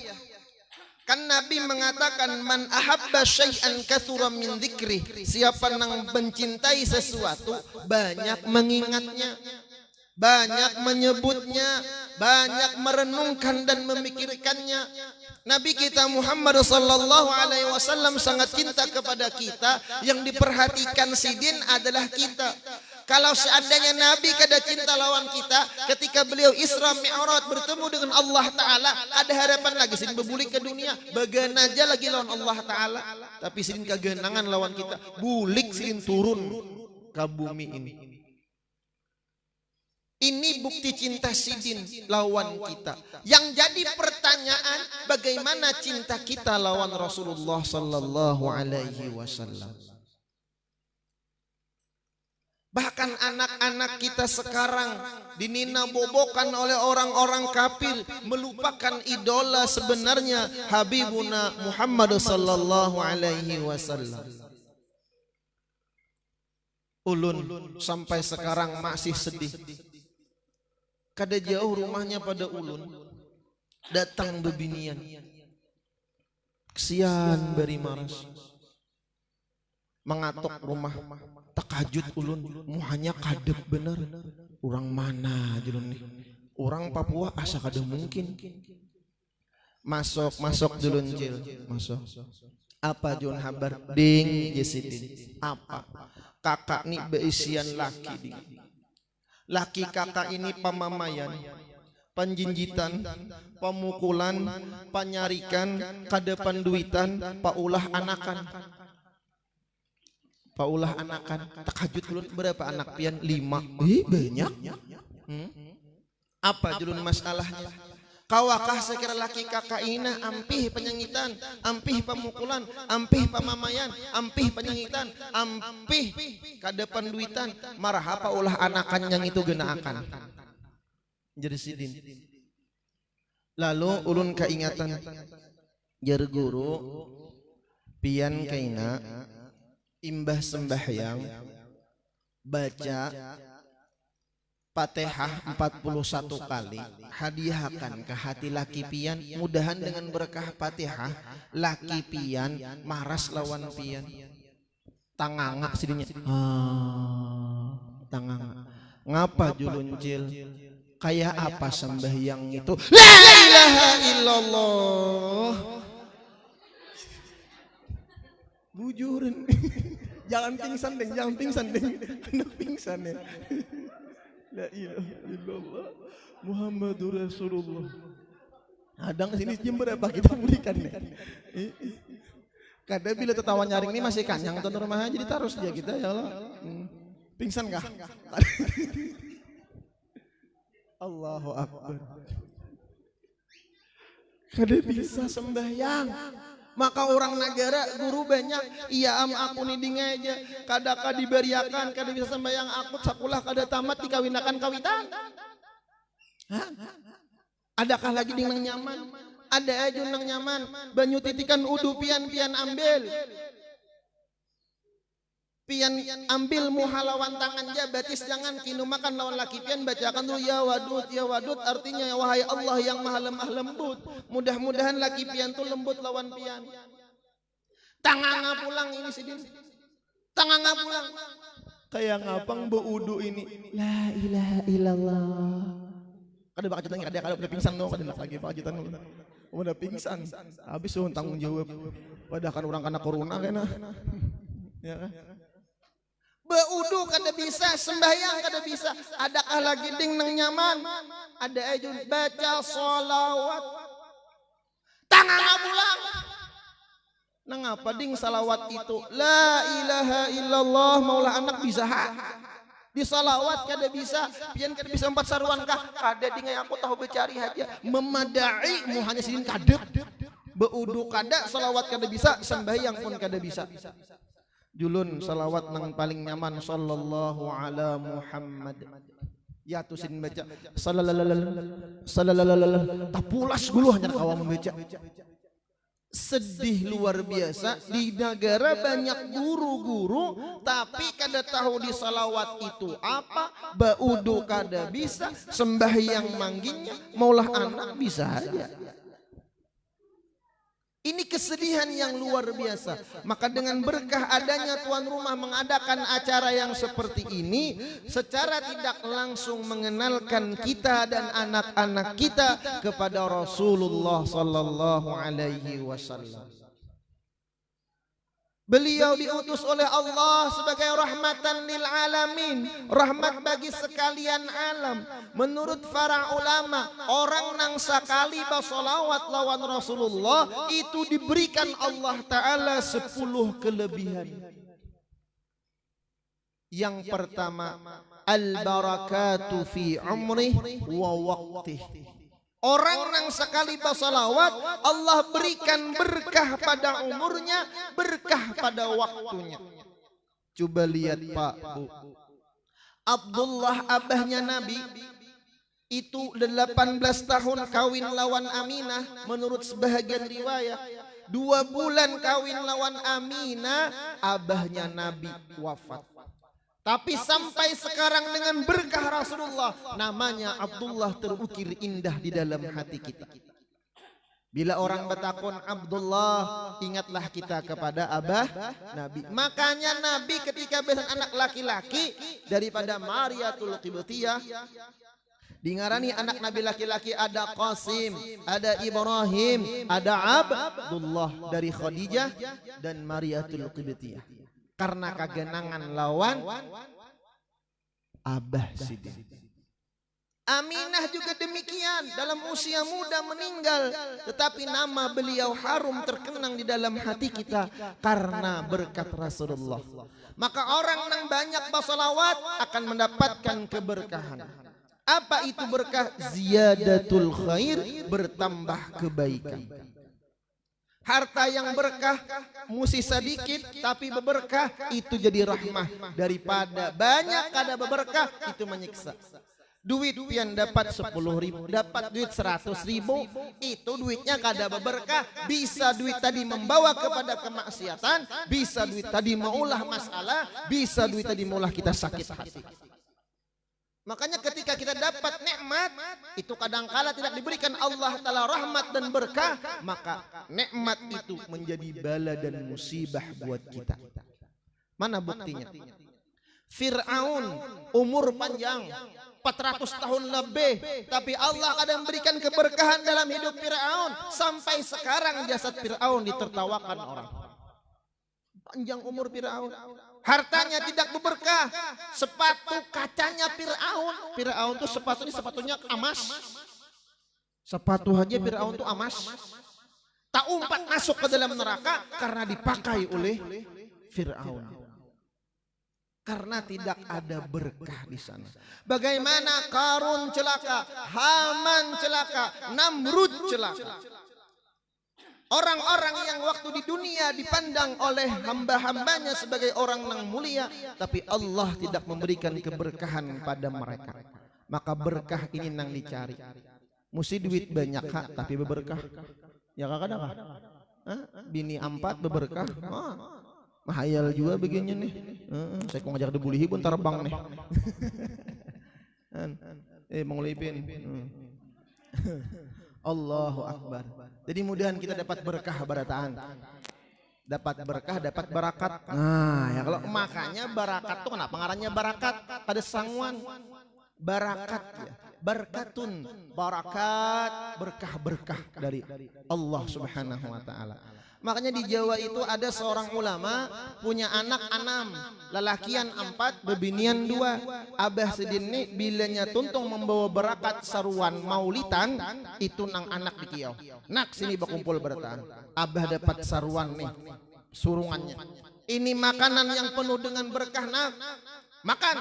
Kan Nabi mengatakan man ahabba syai'an katsura min dzikri. Siapa yang mencintai sesuatu banyak mengingatnya, banyak menyebutnya, banyak merenungkan dan memikirkannya. Nabi kita Muhammad sallallahu alaihi wasallam sangat cinta kepada kita. Yang diperhatikan sidin adalah kita. Kalau seandainya Nabi kada cinta lawan kita, ketika beliau Isra Mi'raj bertemu dengan Allah Ta'ala, ada harapan lagi sidin berbulik ke dunia, bagan aja lagi lawan Allah Ta'ala. Tapi sidin kagenangan lawan kita, bulik sidin turun ke bumi ini. Ini bukti cinta sidin lawan kita. Yang jadi pertanyaan, bagaimana cinta kita lawan Rasulullah sallallahu alaihi wasallam. Bahkan anak-anak kita sekarang dinina bobokan oleh orang-orang kafir, melupakan idola sebenarnya Habibuna Muhammad sallallahu alaihi wasallam. Ulun sampai sekarang masih sedih. Kada jauh rumahnya pada ulun, datang bebinian. Kesian bari maras. Mengatok rumah, takajud ulun, muhanya kadep bener. Orang mana julun nih? Orang Papua asa kada mungkin. Masuk julun cil, masuk. Apa julun habar? Ding jesidin. Apa? Kakak nih beisian laki ding. Laki kakak ini pamamayan, penjinjitan, pemukulan, penyarikan, kadepan duitan, paulah anakan. Paulah anakan. Takajud ulun berapa anak pian? 5. Banyak. Apa julun masalahnya? Kawakah sekira laki kakak ina ampih penyangitan, ampih pemukulan, ampih pamamayan, ampih penyangitan, ampih kadepan duitan, marah apa ulah anakan yang itu genaakan. Jadi sidin. Lalu ulun keingatan jar guru pian kaina imbah sembahyang baca Fatihah 41 kali, hadiahkan ke hati laki pian, mudahan dengan berkah Fatihah laki pian maras lawan pian. Tanganga sidinya. Tanganga. Ngapa juluncil? Kayak apa sembahyang itu? La ilaha illallah. Bujurin. Jangan pingsan deng, jangan pingsan deng. Anak pingsan ya. La ilaha illallah Muhammadur Rasulullah. Adang sini Jember apa kita berikan nih. Kadang bila tertawa nyaring ini masih kanyang tuan rumah aja ditaruh saja kita ya Allah. Pingsan kah? Allahu Akbar. Kada bisa sembahyang. Maka orang negara guru banyak, iya aku nih dingeja, kadaka diberiakan, kada bisa sembahyang aku sakulah kada tamat dikawinakan kawitan. Hah? Adakah lagi ding nang nyaman? Ada aja nang nyaman, banyu titikan udu pian ambil. Pian ambil muhalawan tangan ja batis jangan kinu makan lawan laki pian bacakan tuh ya wadud artinya wahai Allah yang maha lemah lembut, mudah-mudahan laki pian tuh lembut lawan pian. Tanganga pulang ini sidin, tanganga pulang kayak ngapang beudu ini la ilaha illallah. Kada bakal cerita kada udah pingsan dong, kada lagi bakal cerita udah pingsan habis tanggung jawab padahal kan orang kena corona kena ya kan. Beudu kada bisa, sembahyang kada bisa. Adakah lagi ding nang nyaman? Ada aja baca sholawat. Tanganga pulang. Nang apa ding salawat itu? La ilaha illallah maulah anak bisa ha. Di salawat kada bisa, pian kada bisa 4 saruan kah? Kada ding aku tahu becari aja. Memadai mu hanya sidin kadep. Beudu kada, salawat kada bisa, sembahyang pun kada bisa. Julun salawat nang paling nyaman sallallahu ala Muhammad. Ya tusin baca sallallahu tapulas guluh hanya kawam baca. Sedih luar biasa di negara banyak guru-guru tapi kada tahu di salawat itu apa, baudu kada bisa, sembahyang mangginya maulah anak bisa aja. Ini kesedihan yang luar biasa. Maka dengan berkah adanya tuan rumah mengadakan acara yang seperti ini, secara tidak langsung mengenalkan kita dan anak-anak kita kepada Rasulullah sallallahu alaihi wasallam. Beliau diutus oleh Allah sebagai rahmatan lil alamin, rahmat bagi sekalian alam. Menurut para ulama, orang nang sakali basolawat lawan Rasulullah itu diberikan Allah Ta'ala 10 kelebihan. Yang pertama, al-barakatu fi umrih wa waqtih. Orang nang sekali basolawat Allah berikan berkah pada umurnya, berkah pada waktunya. Coba lihat Pak Bu, Abdullah abahnya Nabi itu 18 tahun kawin lawan Aminah menurut sebahagian riwayat. 2 bulan kawin lawan Aminah abahnya Nabi wafat. Tapi sampai sekarang dengan berkah Rasulullah, namanya Abdullah terukir indah di dalam hati kita. Bila orang bertakun Abdullah, ingatlah kita kepada abah Nabi. Makanya Nabi ketika besar anak laki-laki daripada Mariatul Qibtiyah, dingarani anak Nabi laki-laki ada Qasim, ada Ibrahim, ada Abdullah dari Khadijah dan Mariatul Qibtiyah. Karena kegenangan lawan abah sidin. Aminah juga demikian, dalam usia muda meninggal, tetapi nama beliau harum terkenang di dalam hati kita karena berkat Rasulullah. Maka orang yang banyak bersolawat akan mendapatkan keberkahan. Apa itu berkah? Ziyadatul khair, bertambah kebaikan. Harta yang berkah mesti sedikit tapi berberkah itu jadi rahmah, daripada banyak kada berberkah itu menyiksa. Duit pian dapat 10.000, dapat duit 100.000, itu duitnya kada berkah. Bisa duit tadi membawa kepada kemaksiatan, bisa duit tadi maulah masalah, bisa duit tadi maulah kita sakit hati. Makanya ketika kita dapat nikmat, itu kadangkala tidak diberikan Allah Ta'ala rahmat dan berkah, maka nikmat itu menjadi bala dan musibah buat kita. Mana buktinya? Fir'aun umur panjang 400 tahun lebih, tapi Allah kadang memberikan keberkahan dalam hidup Fir'aun. Sampai sekarang jasad Fir'aun ditertawakan orang. Panjang umur Fir'aun, hartanya tidak berberkah. Sepatu kacanya Fir'aun tuh sepatunya emas. Sepatu aja Fir'aun tuh emas. Tak umpat masuk ke dalam neraka karena dipakai oleh Fir'aun. Karena tidak ada berkah di sana. Bagaimana Qarun celaka, Haman celaka, Namrud celaka. Orang-orang yang waktu di dunia dipandang oleh hamba-hambanya sebagai orang yang mulia, tapi Allah tidak memberikan keberkahan pada mereka. Maka berkah ini nang dicari. Mesti duit banyak kak, tapi berberkah. Ya kakak ada kak? Bini 4 berberkah. Mahayal juga begini nih. Saya kok ngajak debulihi pun terbang nih. Mengulipin. Allahu Akbar. Jadi mudahan kita dapat berkah barataan. Dapat berkah, dapat barakat. Nah, ya kalau makanya barakat tuh kenapa ngarannya barakat? Pada sangwan barakat ya. Barakatun, barakat, berkah-berkah dari Allah Subhanahu wa taala. Makanya di Jawa itu ada seorang ulama punya anak 6, lelakian 4, bebinian 2. Abah sedini bilanya tuntung membawa berakat saruan maulitan, itu nang anak di kiau. Nak sini berkumpul berataan. Abah dapat saruan nih, surungannya. Ini makanan yang penuh dengan berkah nak. Makan.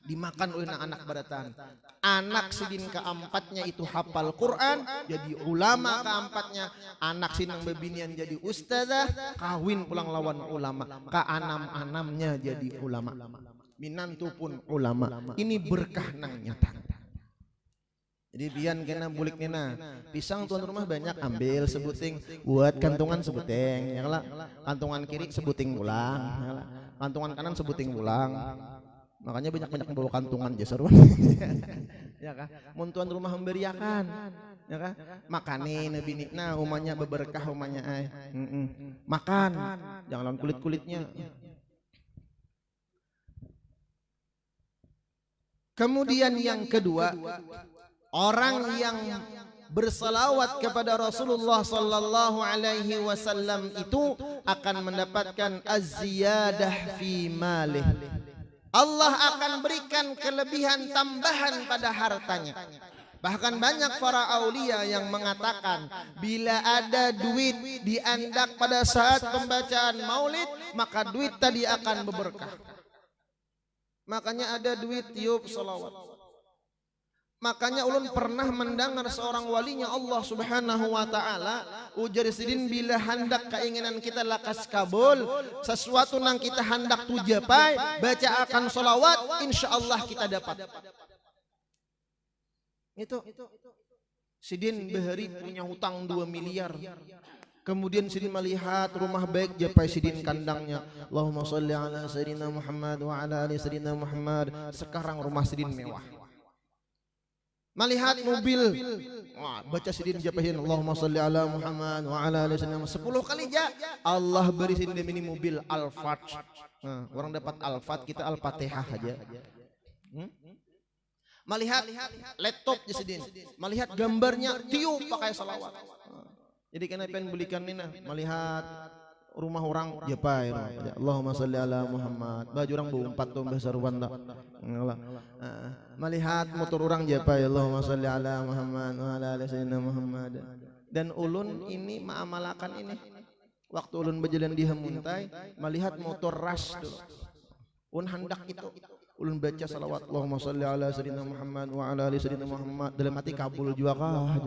Dimakan oleh anak berataan. Anak sidin keempatnya itu hafal Quran, jadi ulama keempatnya. Anak sinang bebinian jadi ustazah, kawin pulang lawan ulama. Ka-anam-anamnya jadi ulama. Minantu pun ulama. Ini berkah nang nyata. Jadi bian kena bulik nena. Pisang tuan rumah banyak, ambil sebuting, buat kantungan sebuting. Ya lah, kantungan kiri sebuting ulang. Ya lah, kantungan kanan sebuting ulang. Makanya banyak-banyak membawa kantungan jasarwan. Ya kah? Mun tuan rumah memberiakan. Ya kah? Makane nebinikna umanya beberkah umanya ay. Makan. Jangan lawan kulit-kulitnya. Kemudian yang kedua, orang yang bersalawat kepada Rasulullah sallallahu alaihi wasallam itu akan mendapatkan az-ziyadah fi malih. Allah akan berikan kelebihan tambahan pada hartanya. Bahkan banyak para aulia yang mengatakan bila ada duit diandak pada saat pembacaan maulid, maka duit tadi akan berberkah. Makanya ada duit tiup salawat. Makanya ulun pernah mendengar seorang walinya Allah Subhanahu wa taala ujar sidin bila hendak keinginan kita lakas kabul, sesuatu nang kita hendak tujapai, baca akan salawat, insyaallah kita dapat. Itu sidin behari punya hutang 2 miliar. Kemudian sidin melihat rumah baik japai sidin kandangnya. Allahumma sholli ala sayyidina Muhammad wa ala ali sayyidina Muhammad. Sekarang rumah sidin mewah. Melihat mobil, wah, baca sidin japahin Allahumma sholli ala Muhammad wa ala ali sayyidina 10 kali ja. Allah beri sidin ini mobil Alphard. Nah, orang dapat Alphard, kita Al-Fatihah aja. Melihat laptop jasidin, melihat gambarnya tiup pakai salawat. Jadi kena pengen belikan ini nah, melihat rumah orang japai Allahumma sholli ala Muhammad, baju orang berempat tuh bahasa ruan tak. Melihat motor orang japai Allahumma sholli ala Muhammad wa ala ali sayyidina Muhammad. Dan ulun ini mengamalkan ini waktu ulun berjalan di Hamuntai, melihat motor ras tuh ulun hendak itu ulun baca salawat Allahumma sholli ala sayyidina Muhammad wa ala ali sayyidina Muhammad, dalam hati kabul juga kah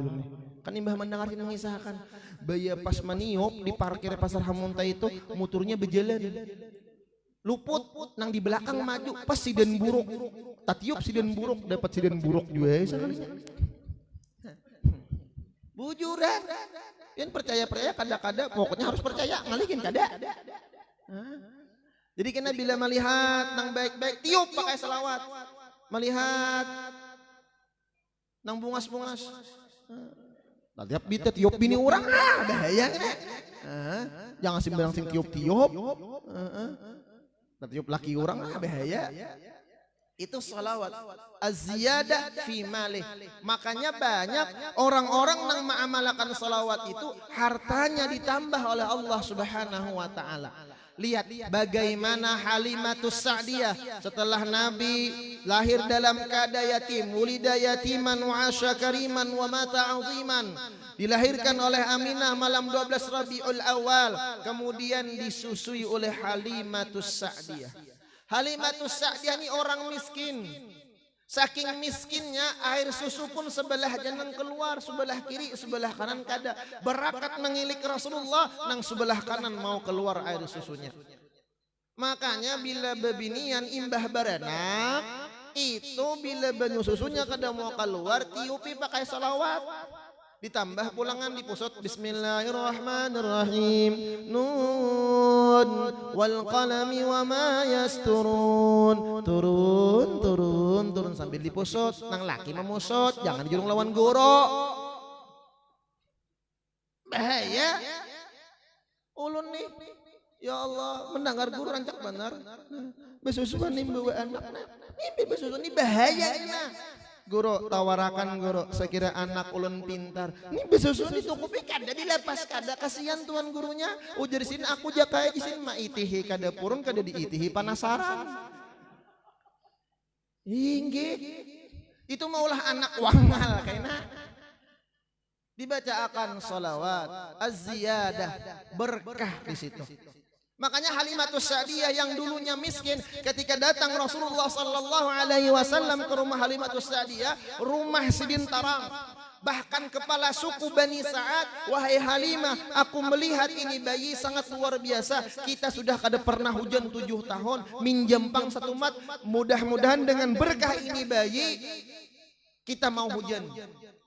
kan imbah mendengar mengisahkan baya pas maniop di parkir pasar Hamuntai itu motornya berjalan luput nang di belakang maju pas siden buruk tatiup siden buruk dapat siden buruk juga sekalinya bujuran yang percaya kada pokoknya harus percaya ngalikin kada. Jadi kena bila melihat nang baik-baik tiup pakai selawat, melihat nang bungas-bungas tiap bita tiup bini orang bahaya kena. Jangan sembarang sing tiup-tiup tiup laki orang bahaya. Itu salawat az-ziyadah fi malih. Makanya banyak orang-orang yang mengamalkan salawat itu hartanya ditambah oleh Allah Subhanahu wa taala. Lihat bagaimana Halimatus Sa'diyah setelah Nabi lahir dalam keadaan yatim, wulida yatiman wa asya kariman wa mata aziman. Dilahirkan oleh Aminah malam 12 Rabiul Awal, kemudian disusui oleh Halimatus Sa'diyah. Halimatus Sa'diyah ini orang miskin. Saking miskinnya air susu pun sebelah jangan keluar, sebelah kiri, sebelah kanan kada. Berakat mengilik Rasulullah, nang sebelah kanan mau keluar air susunya. Makanya bila bebinian imbah beranak, itu bila banyu susunya kada mau keluar, tiupi pakai salawat. Ditambah pulangan dipusut Bismillahirrahmanirrahim Nun wal qalami wa ma yasturun. Turun sambil dipusut. Nang laki memusut, jangan dijurung lawan goro. Bahaya. Ulun nih, ya Allah, mendengar guru rancak benar. Besusuan nih bawa anak. Ini besusuan ini bahaya ini. Guru tawarakan guru, saya kira anak ulun pintar. Ini besusun ditukupi kada dilepas kada, kasihan tuan gurunya. Ujar sini aku jakai di sini maitihi kada purun kada diitihi panasaran. Hinggi itu maulah anak wangal kayaknya. Dibaca akan salawat az-ziyadah berkah di situ. Makanya Halimatus Sa'diyah yang dulunya miskin, ketika datang Rasulullah sallallahu alaihi wasallam ke rumah Halimatus Sa'diyah, rumah sidin tarang. Bahkan kepala suku Bani Sa'ad, wahai Halimah, aku melihat ini bayi sangat luar biasa. Kita sudah kada pernah hujan 7 tahun, minjam pang 1 mat. Mudah-mudahan dengan berkah ini bayi, kita mau hujan.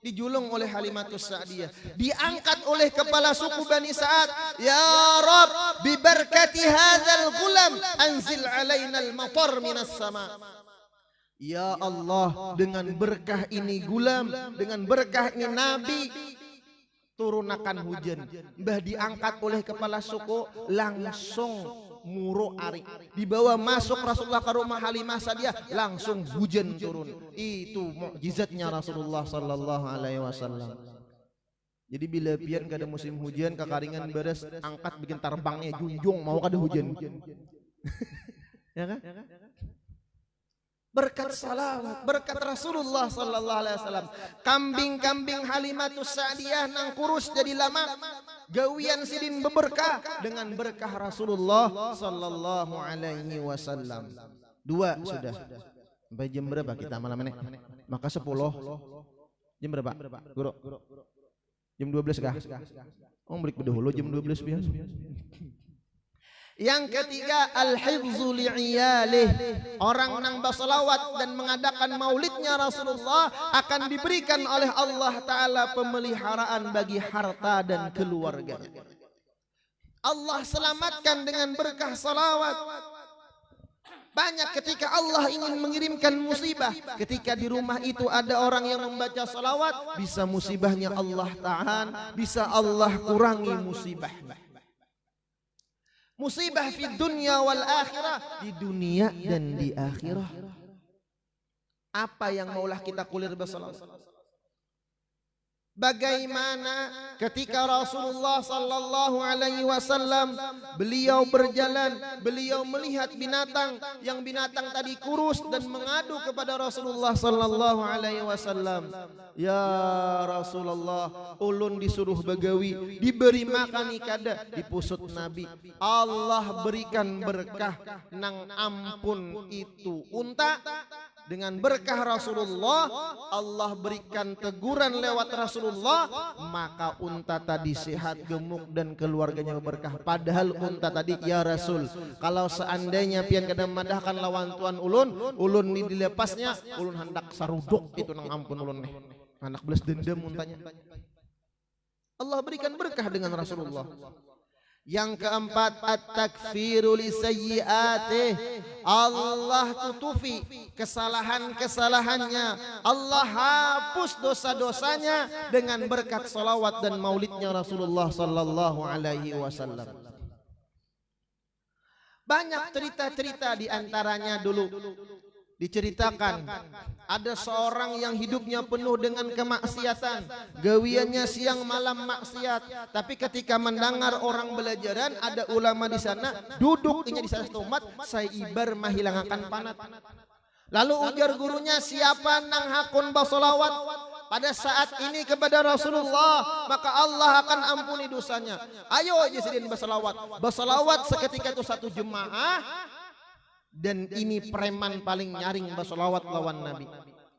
Dijulung oleh Halimatus Sa'diyah, diangkat oleh kepala suku Bani Sa'ad. Ya Rabb, bi barakati hadzal ghulam anzil alaina al-matar minas sama. Ya Allah, dengan berkah ini gulam, dengan berkah ini Nabi, turunakan hujan. Mbah diangkat oleh kepala suku, langsung muro ari. Dibawa masuk Rasulullah ke rumah Halimah Sa'diyah, langsung hujan turun. Itu mukjizatnya Rasulullah sallallahu alaihi wasallam. Jadi bila pian kada musim hujan kekaringan beres, angkat bikin terbangnya junjung mau kada hujan. Ya kan? Berkat salawat, berkat Rasulullah sallallahu alaihi wasallam. Kambing-kambing Halimatus Sa'diyah nang kurus jadi lama, gawian sidin beberkah dengan berkah Rasulullah sallallahu alaihi wasallam. 2 sudah. Sampai jam berapa kita malam ini? Maka 10. Jam berapa? Guru. Jam 12 kah? Oh, balik dahulu jam 12 biar. Yang ketiga, al-hifzu li'iyalih. Orang nang berselawat dan mengadakan maulidnya Rasulullah akan diberikan oleh Allah Ta'ala pemeliharaan bagi harta dan keluarganya. Allah selamatkan dengan berkah salawat. Banyak ketika Allah ingin mengirimkan musibah, ketika di rumah itu ada orang yang membaca salawat, bisa musibahnya Allah tahan, bisa Allah kurangi musibah. Musibah fi dunia wal akhirah, di dunia dan di akhirah. Apa yang maulah kita kulir bersalawat? Bagaimana ketika Rasulullah sallallahu alaihi wasallam beliau berjalan, beliau melihat binatang yang binatang tadi kurus dan mengadu kepada Rasulullah sallallahu alaihi wasallam. Ya Rasulullah, ulun disuruh bagawi, diberi makan kada, dipusut Nabi. Allah berikan berkah nang ampun itu unta dengan berkah Rasulullah, Allah berikan teguran lewat Rasulullah, maka unta tadi sehat, gemuk dan keluarganya berkah. Padahal unta tadi, ya Rasul, kalau seandainya pian kada madahkan lawan tuan ulun ni dilepasnya, ulun hendak saruduk itu nang ampun ulun nih. Anak belas dendam untanya. Allah berikan berkah dengan Rasulullah. Yang keempat, at-takfiru li sayyi'atih. Allah tutupi kesalahan-kesalahannya. Allah hapus dosa-dosanya dengan berkat salawat dan maulidnya Rasulullah sallallahu alaihi wasallam. Banyak cerita-cerita, di antaranya dulu diceritakan ada seorang yang hidupnya penuh dengan kemaksiatan, gawiannya siang malam maksiat, tapi ketika mendengar orang belajaran ada ulama di sana, duduknya di sana tomat, saya ibar mahilangakan panat. Lalu ujar gurunya, siapa nang hakun basolawat pada saat ini kepada Rasulullah, maka Allah akan ampuni dosanya. Ayo aja sedin basolawat. Basolawat seketika itu satu jemaah. Dan ini preman paling nyaring basolawat lawan Nabi.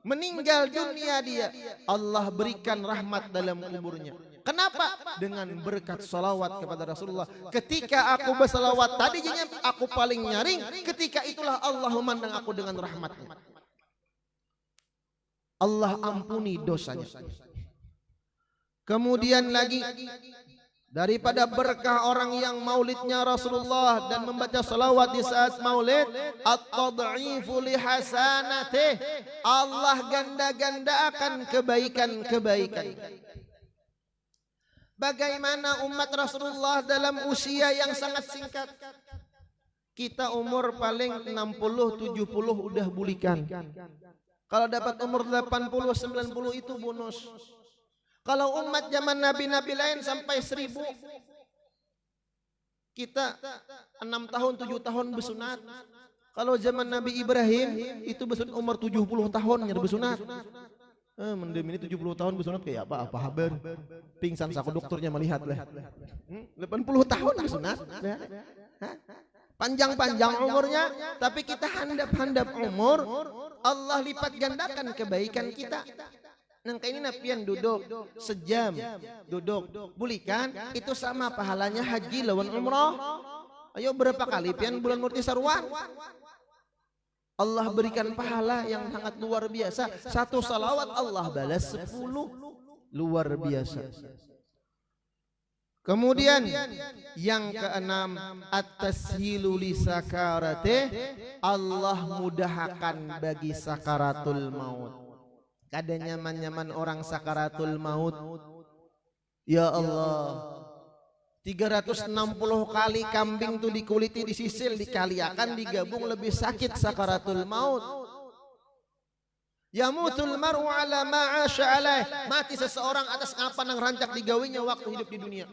Meninggal dunia dia, Allah berikan rahmat dalam kuburnya. Kenapa? Dengan berkat salawat kepada Rasulullah. Ketika aku bersalawat tadinya aku paling nyaring, ketika itulah Allah memandang aku dengan rahmatnya. Allah ampuni dosanya. Kemudian lagi, daripada berkah orang yang maulidnya Rasulullah dan membaca salawat di saat maulid, at-tad'ifu li hasanatih, Allah ganda-gandakan kebaikan-kebaikan. Bagaimana umat Rasulullah dalam usia yang sangat singkat, kita umur paling 60-70 udah bulikan. Kalau dapat umur 80-90 itu bonus. Kalau umat zaman nabi-nabi lain sampai 1000, kita 6 tahun 7 tahun bersunat. Kalau zaman Nabi Ibrahim itu bersunat umur 70 tahun bersunat. Mendem ini 70 tahun bersunat kayak apa habar? Pingsan saku dokternya melihat lah. 80 tahun bersunat. Panjang-panjang umurnya, tapi kita handap-handap umur, Allah lipat gandakan kebaikan kita. Nangka ini napian duduk sejam, duduk bulikan, itu sama pahalanya haji lawan umrah. Ayo berapa kali pian bulan murti sarwan? Allah berikan pahala yang sangat luar biasa. Satu salawat Allah balas 10, luar biasa. Kemudian yang keenam, at-tashilu li sakaratih, Allah mudahkan bagi sakaratul maut. Kada nyaman-nyaman orang sakaratul maut. Ya Allah, 360 kali kambing tuh dikuliti, disisil, dikaliakan, digabung lebih sakit sakaratul maut. Yamutul mar'u ala ma'asha alaih, mati seseorang atas apa yang rancak digawinya waktu hidup di dunia.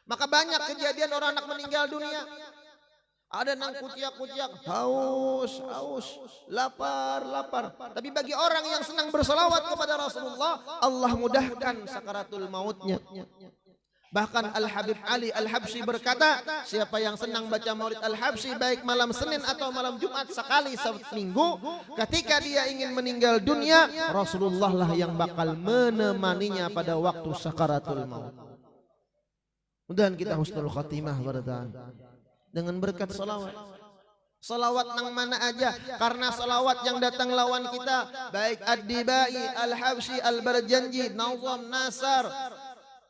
Maka banyak kejadian orang anak meninggal dunia, ada nang kutiak-kutiak, haus, lapar. Tapi bagi orang yang senang bersolawat kepada Rasulullah, Allah mudahkan sakaratul mautnya. Bahkan Al-Habib Ali Al-Habsyi berkata, siapa yang senang baca maulid Al-Habsyi baik malam Senin atau malam Jumat sekali seminggu, ketika dia ingin meninggal dunia, Rasulullah lah yang bakal menemaninya pada waktu sakaratul maut. Mudah-mudahan kita husnul khatimah barataan dengan berkat salawat. Salawat nang mana aja, karena salawat yang datang lawan kita, baik Ad-Dibai, Al-Habsyi, Al-Barjanji, Nazam, Nasar,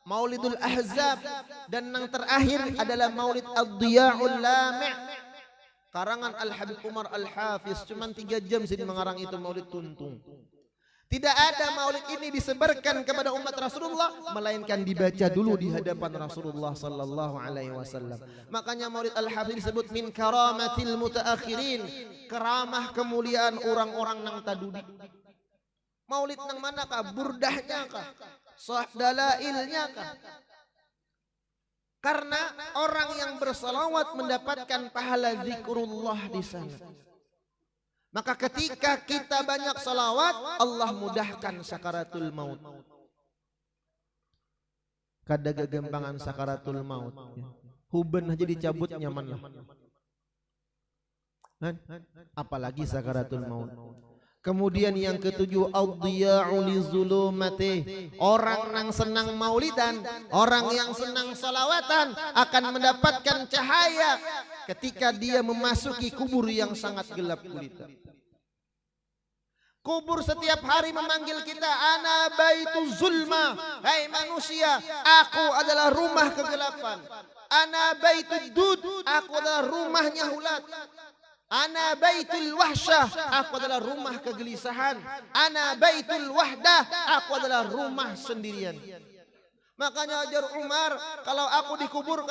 Maulidul Ahzab, dan yang terakhir adalah Maulid Ad-Diya'ul Lami' karangan Al-Habib Umar Al-Hafiz. Cuman 3 jam sih mengarang itu maulid tuntung. Tidak ada maulid ini disebarkan kepada umat Rasulullah, melainkan dibaca dulu di hadapan Rasulullah sallallahu alaihi wasallam. Makanya maulid Al-Hafiz disebut min karamatil mutaakhirin, keramah kemuliaan orang-orang nang tadudi. Maulid nang manakah? Burdahnya kah? Dalailnya kah? Karena orang yang bersalawat mendapatkan pahala zikrullah di sana. Maka ketika kita banyak salawat, Allah mudahkan sakaratul maut. Kada gagampangan sakaratul maut. Huben aja dicabut nyaman lah. Apalagi sakaratul maut. Kemudian yang ketujuh, ad-diya'u li zulumati. Orang yang senang maulidan, orang yang senang salawatan akan mendapatkan cahaya ketika dia memasuki kubur yang sangat gelap gulita. Kubur setiap hari memanggil kita, ana baitu zulma, hai manusia, aku adalah rumah kegelapan. Ana baitud dud, aku adalah rumahnya ulat. Ana baitul wahsyah, aku adalah rumah kegelisahan. Ana baitul wahdah, aku adalah rumah sendirian. Makanya ajar Umar, kalau aku dikubur,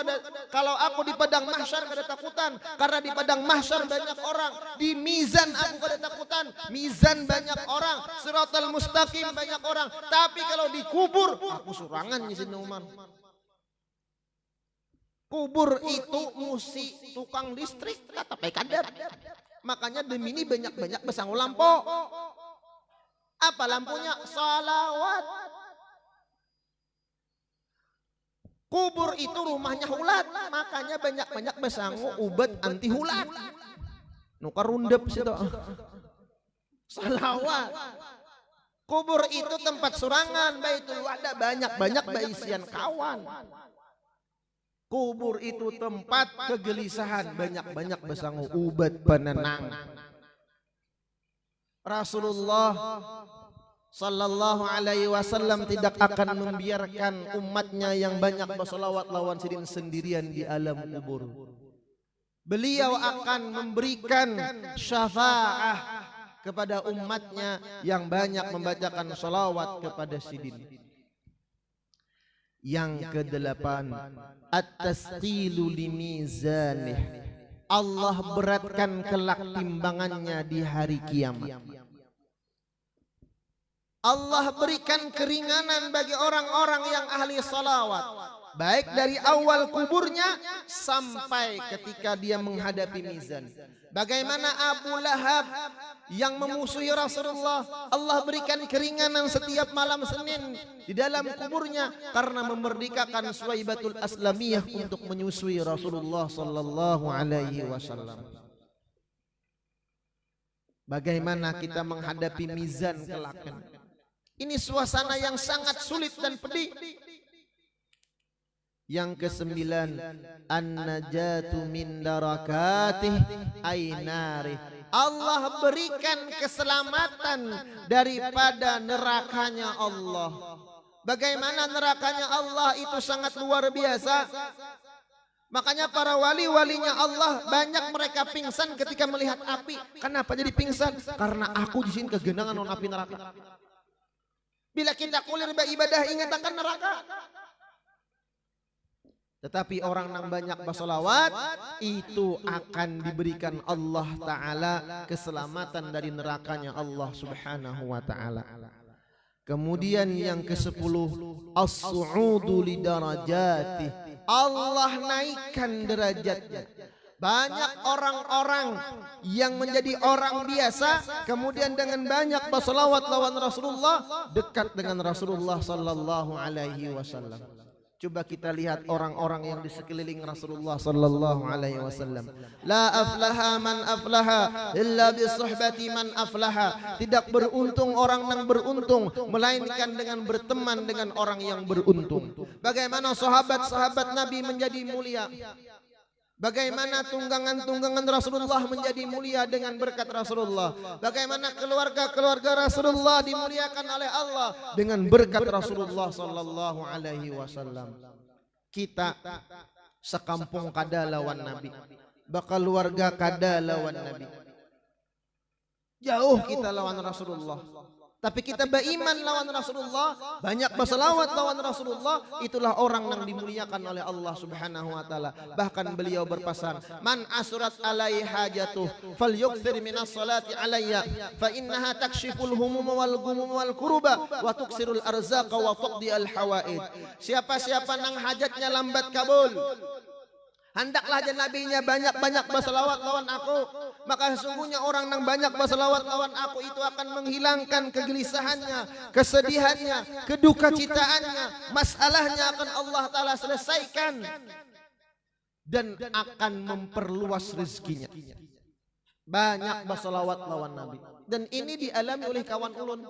kalau aku di padang mahsyar kada takutan, karena di padang mahsyar banyak orang, di mizan aku kada takutan, mizan banyak orang, siratal mustaqim banyak orang, tapi kalau dikubur aku surangan di sini Umar. Kubur itu musi tukang listrik, kata kadar. Makanya demi ini banyak-banyak besang lampu. Apa lampunya? Salawat. Kubur itu rumahnya ulat, makanya banyak-banyak besangu ubat anti ulat. Nukar rundep situ. Salawat. Kubur itu tempat surangan, baitul wahdah banyak-banyak baisian kawan. Kubur itu tempat kegelisahan, banyak-banyak besangu ubat penenang. Rasulullah sallallahu alaihi wasallam tidak akan membiarkan umatnya yang banyak bersolawat lawan sidin sendirian di alam kubur. Beliau akan memberikan syafaah kepada umatnya yang banyak membacakan solawat kepada sidin. Yang kedelapan, at-tasqilu limizanih. Allah beratkan kelak timbangannya di hari kiamat. Allah berikan keringanan bagi orang-orang yang ahli salawat, baik dari awal kuburnya sampai ketika dia menghadapi mizan. Bagaimana Abu Lahab yang memusuhi Rasulullah, Allah berikan keringanan setiap malam Senin di dalam kuburnya karena memerdekakan Suwaibatul Aslamiyah untuk menyusui Rasulullah sallallahu alaihi wasallam. Bagaimana kita menghadapi mizan kelak? Ini suasana yang sangat sulit dan pedih. Yang kesembilan, an-najatu min darakatih ainari. Allah berikan keselamatan daripada nerakanya Allah. Bagaimana nerakanya Allah itu sangat luar biasa. Makanya para wali-walinya Allah banyak mereka pingsan ketika melihat api. Kenapa jadi pingsan? Karena aku di sini kegenangan non api neraka. Bila kita kulir beribadah ingat akan neraka. Tetapi orang yang banyak bersolawat itu akan diberikan Allah Ta'ala keselamatan dari nerakanya Allah Subhanahu wa Ta'ala. Kemudian yang ke-10, as-su'udu li darajati. Allah naikkan derajatnya. Banyak orang-orang yang menjadi orang biasa kemudian dengan banyak bersolawat lawan Rasulullah dekat dengan Rasulullah sallallahu alaihi wasallam. Coba kita lihat orang-orang yang di sekeliling Rasulullah sallallahu alaihi wasallam. La aflaha man aflaha illa bi suhbati man aflaha. Tidak beruntung orang yang beruntung melainkan dengan berteman dengan orang yang beruntung. Bagaimana sahabat-sahabat Nabi menjadi mulia? Bagaimana tunggangan-tunggangan Rasulullah menjadi mulia dengan berkat Rasulullah. Bagaimana keluarga-keluarga Rasulullah dimuliakan oleh Allah dengan berkat Rasulullah sallallahu alaihi wasallam. Kita sekampung kada lawan Nabi, keluarga kada lawan Nabi. Jauh kita lawan Rasulullah. Tapi kita beriman lawan Rasulullah, banyak berselawat lawan Rasulullah, itulah orang yang dimuliakan oleh Allah Subhanahu wa taala. Bahkan beliau berpesan, "Man asrat alai hajatuh falyukthir minas salati alayya fa innaha takshiful humuma wal ghumum wal kuruba wa tuksirul arzaqa wa tuqdi al hawaid." Siapa-siapa yang hajatnya lambat kabul, hendaklah nabinya banyak-banyak berselawat lawan aku. Maka sesungguhnya orang yang banyak berselawat lawan aku itu akan menghilangkan kegelisahannya, kesedihannya, kedukacitaannya. Masalahnya akan Allah Ta'ala selesaikan dan akan memperluas rezekinya. Banyak berselawat lawan Nabi. Dan ini dialami oleh kawan ulun.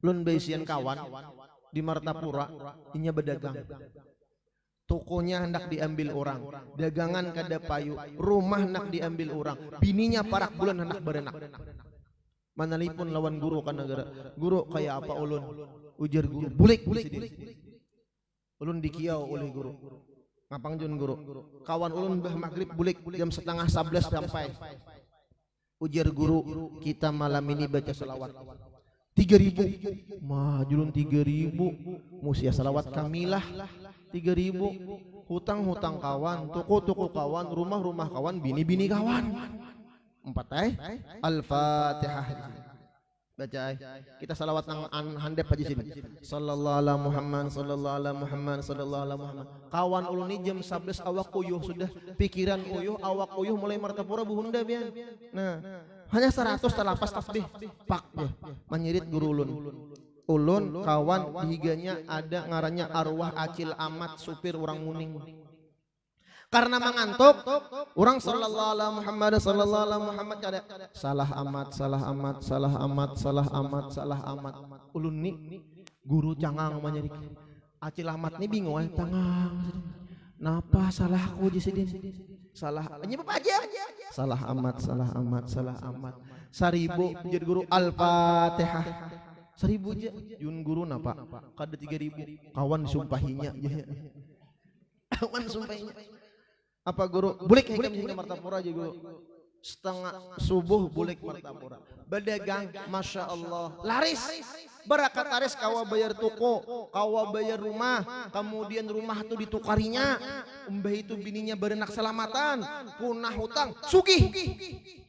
Ulun baisian kawan di Martapura, inya berdagang. Tokonya hendak diambil orang, dagangan kada payu, rumah hendak diambil orang, bininya parak bulan hendak berenak. Manalipun lawan guru kan negara, guru kayak apa ulun? Ujar guru, bulik sini. Ulun dikiau oleh guru. Ngapang jun guru? Kawan ulun bah maghrib bulik jam 10:30 sampai. Ujar guru, kita malam ini baca selawat 3.000. Mah julun 3.000. Musia selawat kamilah 3.000. Hutang-hutang kawan, toko-toko kawan, rumah-rumah kawan, bini-bini kawan. 4 Al-Fatihah. Baca kita salawat nang handep aja sini. Sallallahu ala Muhammad, sallallahu ala Muhammad, sallallahu ala Muhammad. Kawan ulun ni jam 11 awak uyuh sudah, pikiran uyuh, awak uyuh mulai Martapura buhunda bian. Nah, hanya 100 talapas tasbih. Pak deh, menyirit guru ulun. Ulun kawan higanya ada ngarannya arwah Acil Amat, supir orang Muning. Karena mengantuk, orang sallallahu alaihi Muhammad sallallahu alaihi Muhammad kada salah amat, salah amat, salah amat, salah amat, salah amat. Ulun ni guru cangang menyirik. Acil Amat ni bingung cangang. Napa salahku di sini? Salah nyebab aja. Salah amat, salah amat, salah amat. 1000 jadi guru Al-Fatihah. 1000 aja. Yun guru napa? Kada 3.000. Kawan sumpahinya. Kawan sumpahinya. Apa guru? Bulik hingga Martapura aja guru. Setengah subuh bulik Martapura. Berdagang, masya Allah. Laris. Berakat laris kawa bayar toko, kawa bayar rumah, kemudian rumah itu ditukarinya. Mbah itu bininya berenak selamatan, punah hutang, sugih.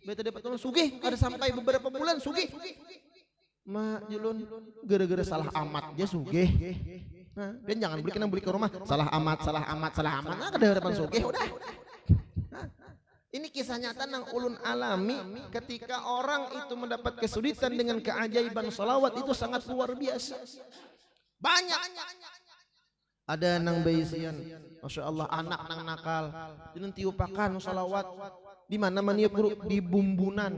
Beta dapat tolong sugih, ada sampai beberapa bulan sugih. Mak julun gara-gara salah amat aja sugih. Nah, dan jangan beli ke rumah salah amat, salah amat, salah amat. Nah, kada harapan sugih udah. Nah, ini kisah nyata yang ulun alami ketika orang itu mendapat kesulitan dengan keajaiban salawat itu sangat luar biasa. Banyak. Ada nang baisian, masya Allah anak nang nakal, jangan tiupakan salawat. Di mana maniup guru di bumbunan.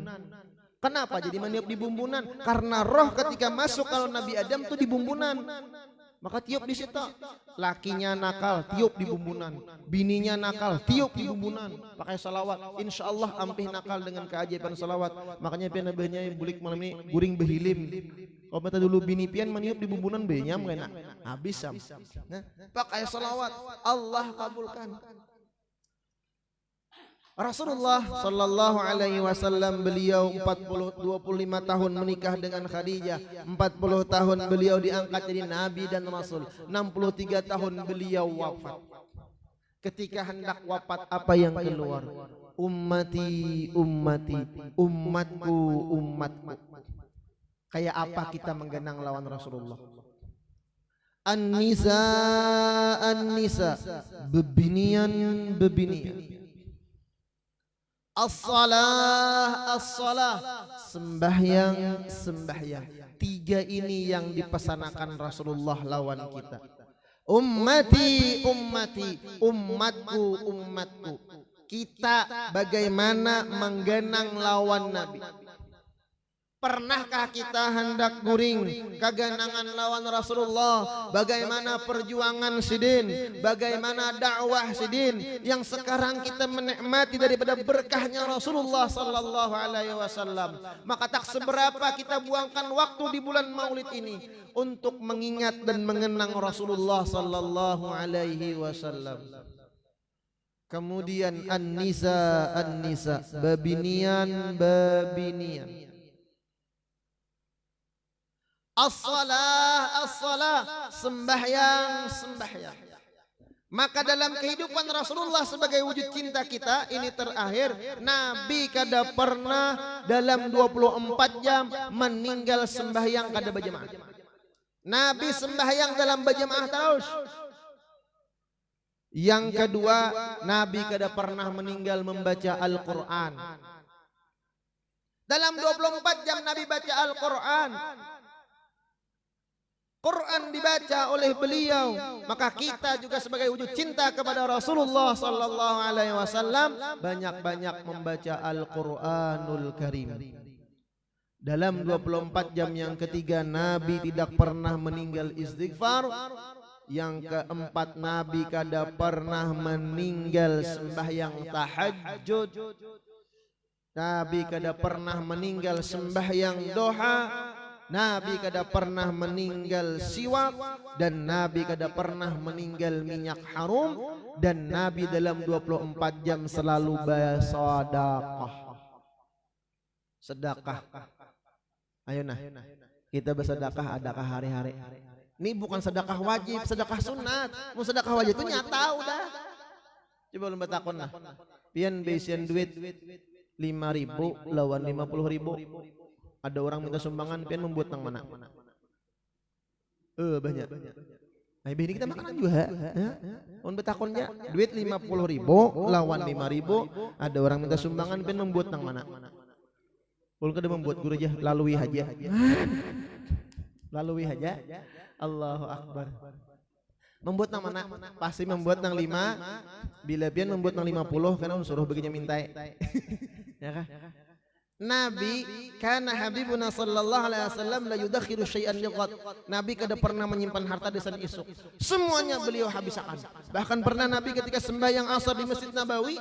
Kenapa jadi maniup di bumbunan? Karena roh ketika masuk kalau Nabi Adam tuh di bumbunan. Maka tiup di situ. Lakinya nakal, tiup di bumbunan. Bininya nakal, tiup di bumbunan. Pakai salawat. Insya Allah ampih nakal dengan keajaiban salawat. Makanya pian abahnya bulik malam ini guring behilim. Kalau beta dulu bini pian maniup di bumbunan benyam enak. Habis sam. Nah, pakai salawat. Allah kabulkan. Rasulullah sallallahu alaihi wasallam beliau 25 tahun menikah dengan Khadijah, 40 tahun beliau diangkat jadi nabi dan rasul, 63 tahun beliau wafat. Ketika hendak wafat apa yang keluar? Ummati, ummati, umatku, umatku. Kayak apa kita menggenang lawan Rasulullah? An-nisa, an-nisa, bebinian, bebinian. As-salah, as-salah, sembahyang, sembahyang. 3 ini yang dipesanakan Rasulullah lawan kita. Ummati, ummati, umatku, umatku. Kita bagaimana menggenang lawan Nabi? Pernahkah kita hendak guring keganangan lawan Rasulullah? Bagaimana perjuangan sidin? Bagaimana dakwah sidin? Yang sekarang kita menikmati daripada berkahnya Rasulullah sallallahu alaihi wasallam. Maka tak seberapa kita buangkan waktu di bulan Maulid ini untuk mengingat dan mengenang Rasulullah sallallahu alaihi wasallam. Kemudian an-nisa, an-nisa, babinian, babinian. As-salah, as-salah, sembahyang, sembahyang. Maka dalam kehidupan Rasulullah sebagai wujud cinta kita ini terakhir, Nabi kada pernah dalam 24 jam meninggal sembahyang kada berjamaah. Nabi sembahyang dalam berjamaah terus. Yang kedua, Nabi kada pernah meninggal membaca Al-Quran. Dalam 24 jam Nabi baca Al-Quran. Quran dibaca oleh beliau, maka kita juga sebagai wujud cinta kepada Rasulullah sallallahu alaihi wasallam banyak-banyak membaca Al-Qur'anul Karim. Dalam 24 jam yang ketiga Nabi tidak pernah meninggal istighfar. Yang keempat Nabi kada pernah meninggal sembahyang tahajud. Nabi kada pernah meninggal sembahyang doha. Nabi kada pernah meninggal siwak, dan Nabi kada pernah meninggal minyak harum, dan Nabi dalam 24 jam selalu bersedekah. Sedekah. Ayo nah, kita bersedekah adakah hari-hari? Ini bukan sedekah wajib, sedekah sunat. Mau sedekah wajib itu nyata udah. Coba lu bertakon lah. Pian besian duit 5.000 lawan 50.000. Ada orang minta sumbangan, pian membuat nang mana? Banyak. Nah, ini kita makanan juga. On betakonnya duit 50.000 lawan 5.000. Ada orang minta sumbangan, pian membuat nang mana? Ulun kada membuat guru aja, lalui aja. Lalui aja. Allahu Akbar. Membuat nang mana? Pasti membuat nang 5. Bila pian membuat nang 50, karena suruh begini minta. Ya kah? Nabi karena Habibuna sallallahu alaihi wasallam la yudakhiru syai'an liqad. Nabi kada pernah menyimpan harta desan isuk. Semuanya beliau habiskan. Bahkan pernah Nabi ketika sembahyang asar di Masjid Nabawi,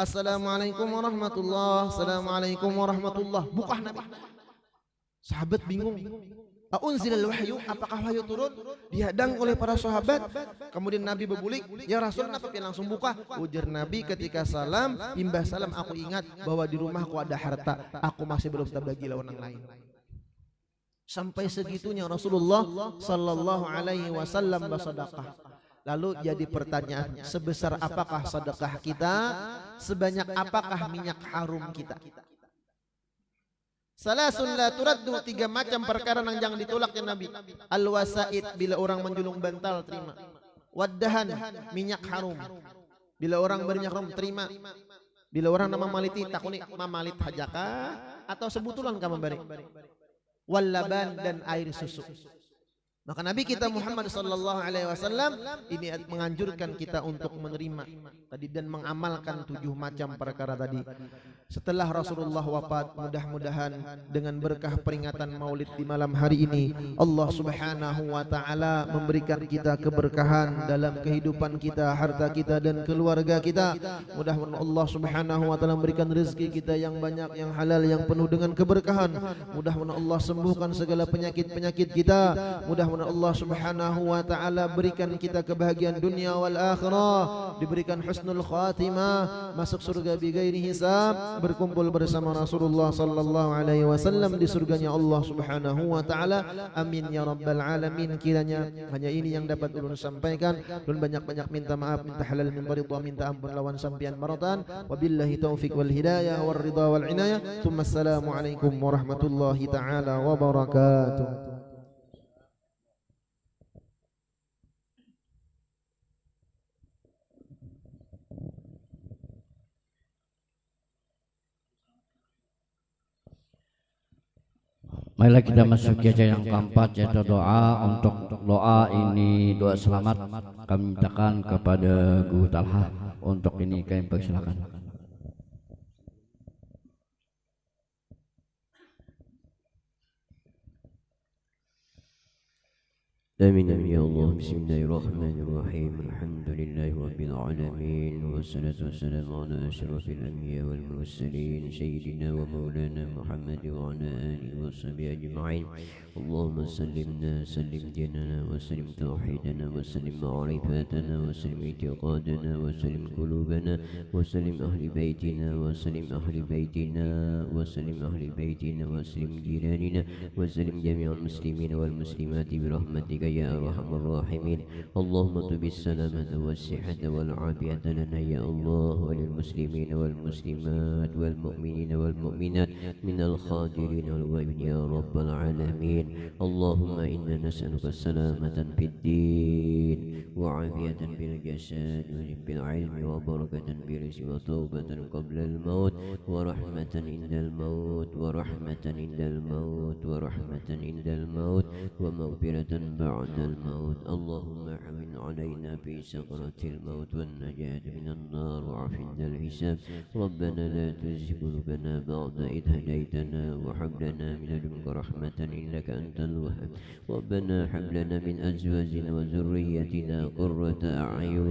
Assalamualaikum warahmatullah, Assalamualaikum warahmatullah. Buka Nabi. Sahabat bingung. Aunzilal wahyu, apakah wahyu turun? Dihadang oleh para sahabat. Kemudian Nabi berbulik, ya Rasul, kenapa pian langsung buka? Ujar Nabi ketika salam, imbah salam aku ingat bahwa di rumahku ada harta, aku masih belum terbagi lawan yang lain. Sampai segitunya Rasulullah sallallahu alaihi wasallam bersedekah. Lalu jadi pertanyaan, sebesar apakah sedekah kita? Sebanyak apakah minyak harum kita? Salasun la turaddu, 3 macam perkara yang jangan ditolak ya Nabi. Al-wasaid, bila orang menjulung bantal terima. Waddahan, minyak harum. Bila orang berminyak harum terima. Bila orang nama maliti takuni mamalit hajaka atau sebutulan kamu bari. Wallaban, dan air susu. Maka Nabi kita Muhammad sallallahu alaihi wasallam ini menganjurkan kita untuk menerima tadi dan mengamalkan 7 macam perkara tadi. Setelah Rasulullah wafat, mudah-mudahan dengan berkah peringatan Maulid di malam hari ini, Allah Subhanahu wa taala memberikan kita keberkahan dalam kehidupan kita, harta kita dan keluarga kita. Mudah-mudahan Allah Subhanahu wa taala memberikan rezeki kita yang banyak, yang halal, yang penuh dengan keberkahan. Mudah-mudahan Allah sembuhkan segala penyakit-penyakit kita. Mudah-mudahan Allah Subhanahu wa taala berikan kita kebahagiaan dunia wal akhirah, diberikan husnul khatimah, masuk surga bighairi hisab, berkumpul bersama Rasulullah sallallahu alaihi wasallam di surganya Allah Subhanahu wa taala. Amin ya rabbal alamin. Kiranya hanya ini yang dapat ulun sampaikan. Ulun banyak-banyak minta maaf, minta halal, minta ridha, minta ampun lawan sampian maratan. Wabillahi taufik wal hidayah wal ridha wal inayah. Tsumma assalamu alaikum warahmatullahi taala wabarakatuh. Marilah kita masuk aja yang keempat, yaitu doa. Untuk doa ini doa selamat kami mintakan kepada Guru Talha. Untuk ini kami persilakan. آمين يا الله. بسم الله الرحمن الرحيم. الحمد لله رب العالمين، والصلاة والسلام على أشرف الأنبياء والمرسلين سيدنا ومولانا محمد وعلى آله وصحبه أجمعين. اللهم سلمنا، سلم ديننا، وسلم توحيدنا، وسلم معرفتنا، وسلم اعتقادنا، وسلم قلوبنا، وسلم أهل بيتنا، وسلم أهل بيتنا، وسلم أهل بيتنا، وسلم جيراننا، وسلم جميع المسلمين والمسلمات برحمتك يا أرحم الراحمين. اللهم طب السلامة والصحة والعافية لنا يا الله وللمسلمين والمسلمات والمؤمنين والمؤمنات من الخادرين والغائبين يا رب العالمين. اللهم إنا نسألك السلامة في الدين، وعافية في الجسد، بالعلم، وبركة في الرزق، وتوبة قبل الموت، ورحمة عند الموت، ورحمة عند الموت، ورحمة ورحمة عند الموت ومغفرة بعد الموت. اللهم حمل علينا في سكرة الموت والنجاة من النار وعف عند الحساب. ربنا لا تزغ قلوبنا بعد إذ هديتنا وهب لنا من لدنك رحمة إنك أنت الوهاب. ربنا هب لنا من أزواجنا وذريتنا قرة أعين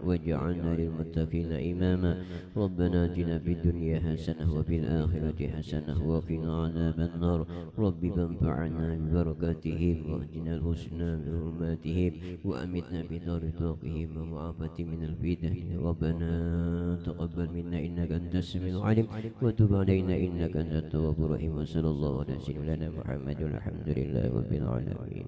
واجعلنا للمتقين إماما. ربنا آتنا في الدنيا حسنة وفي الآخرة حسنة وقنا عذاب النار. رب فانفعنا ببركاتهم واهدنا الحسنى بحرماتهم وأمتنا بدار طاقهم ومعافاة من الفتن. ربنا تقبل منا إنك أنت السميع العليم وتب علينا إنك أنت التواب الرحيم. وصلى الله على سيدنا محمد والحمد لله رب العالمين.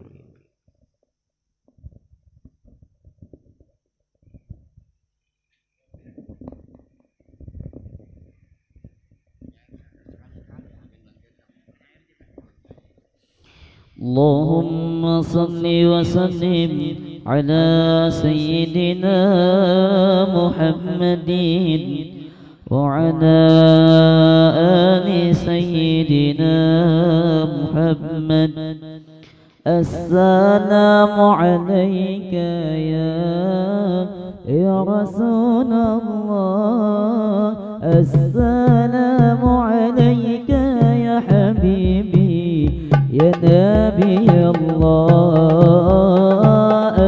اللهم صل وسلم على سيدنا محمد وعلى آل سيدنا محمد. السلام عليك يا رسول الله. السلام عليك يا حبيبي يا نبي الله.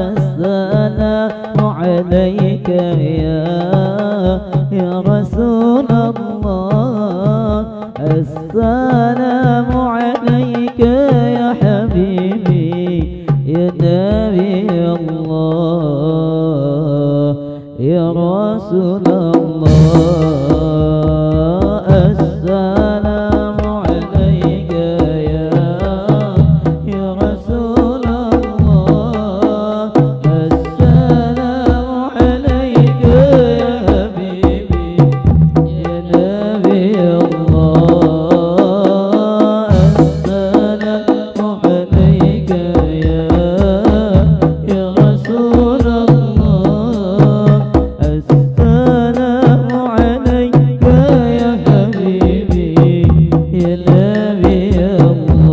السلام عليك يا رسول الله. السلام عليك يا حبيبي يا نبي الله يا رسول الله. السلام عليك يا رسول الله. السلام عليك يا حبيبي يا نبي الله. السلام عليك يا رسول الله. السلام عليك يا حبيبي يا نبي الله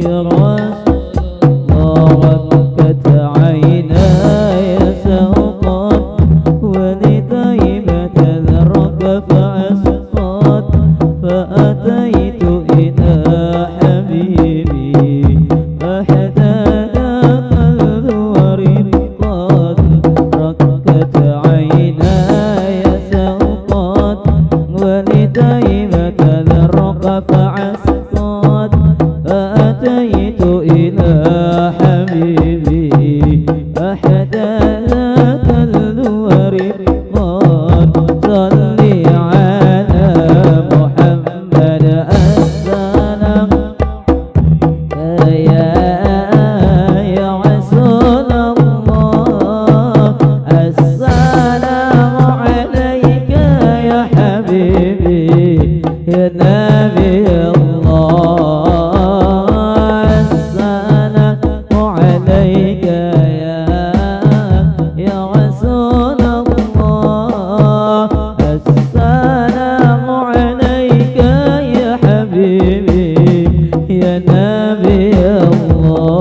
يا رسول الله. ربكت عيناي سوقا ولطيبة ذرك فأسقط. فأتيت إلى حبيبي فاحتاج قلب ورفقات. ركت عيناي سوقات ولطيبة ذرك فأسقط. فأتيت إلى حبيبي فاحتاج قلب ورفقات. صلي على محمد. السلام يا رسول الله. السلام عليك يا حبيبي يا نبي الله. السلام عليك يا رسول الله. السلام عليك يا حبيبي يا نبي الله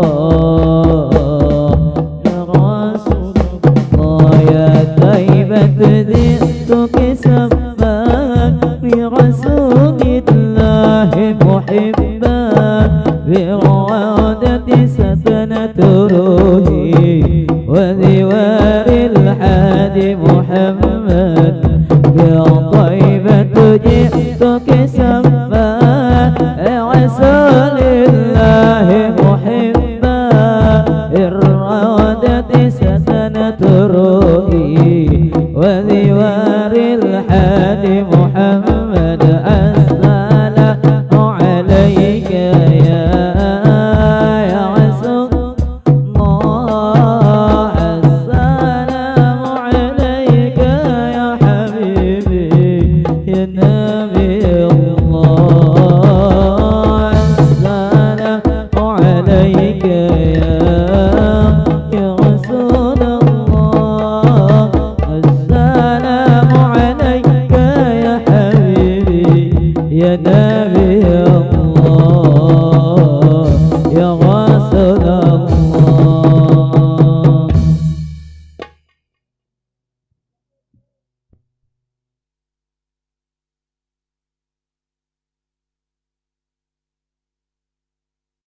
يا رسول الله. يا طيبة ذئتك سباك برسول الله محبا. بإرادة سكنت روحي وذوار الحادي محمد. يا طيبة جئتك سباك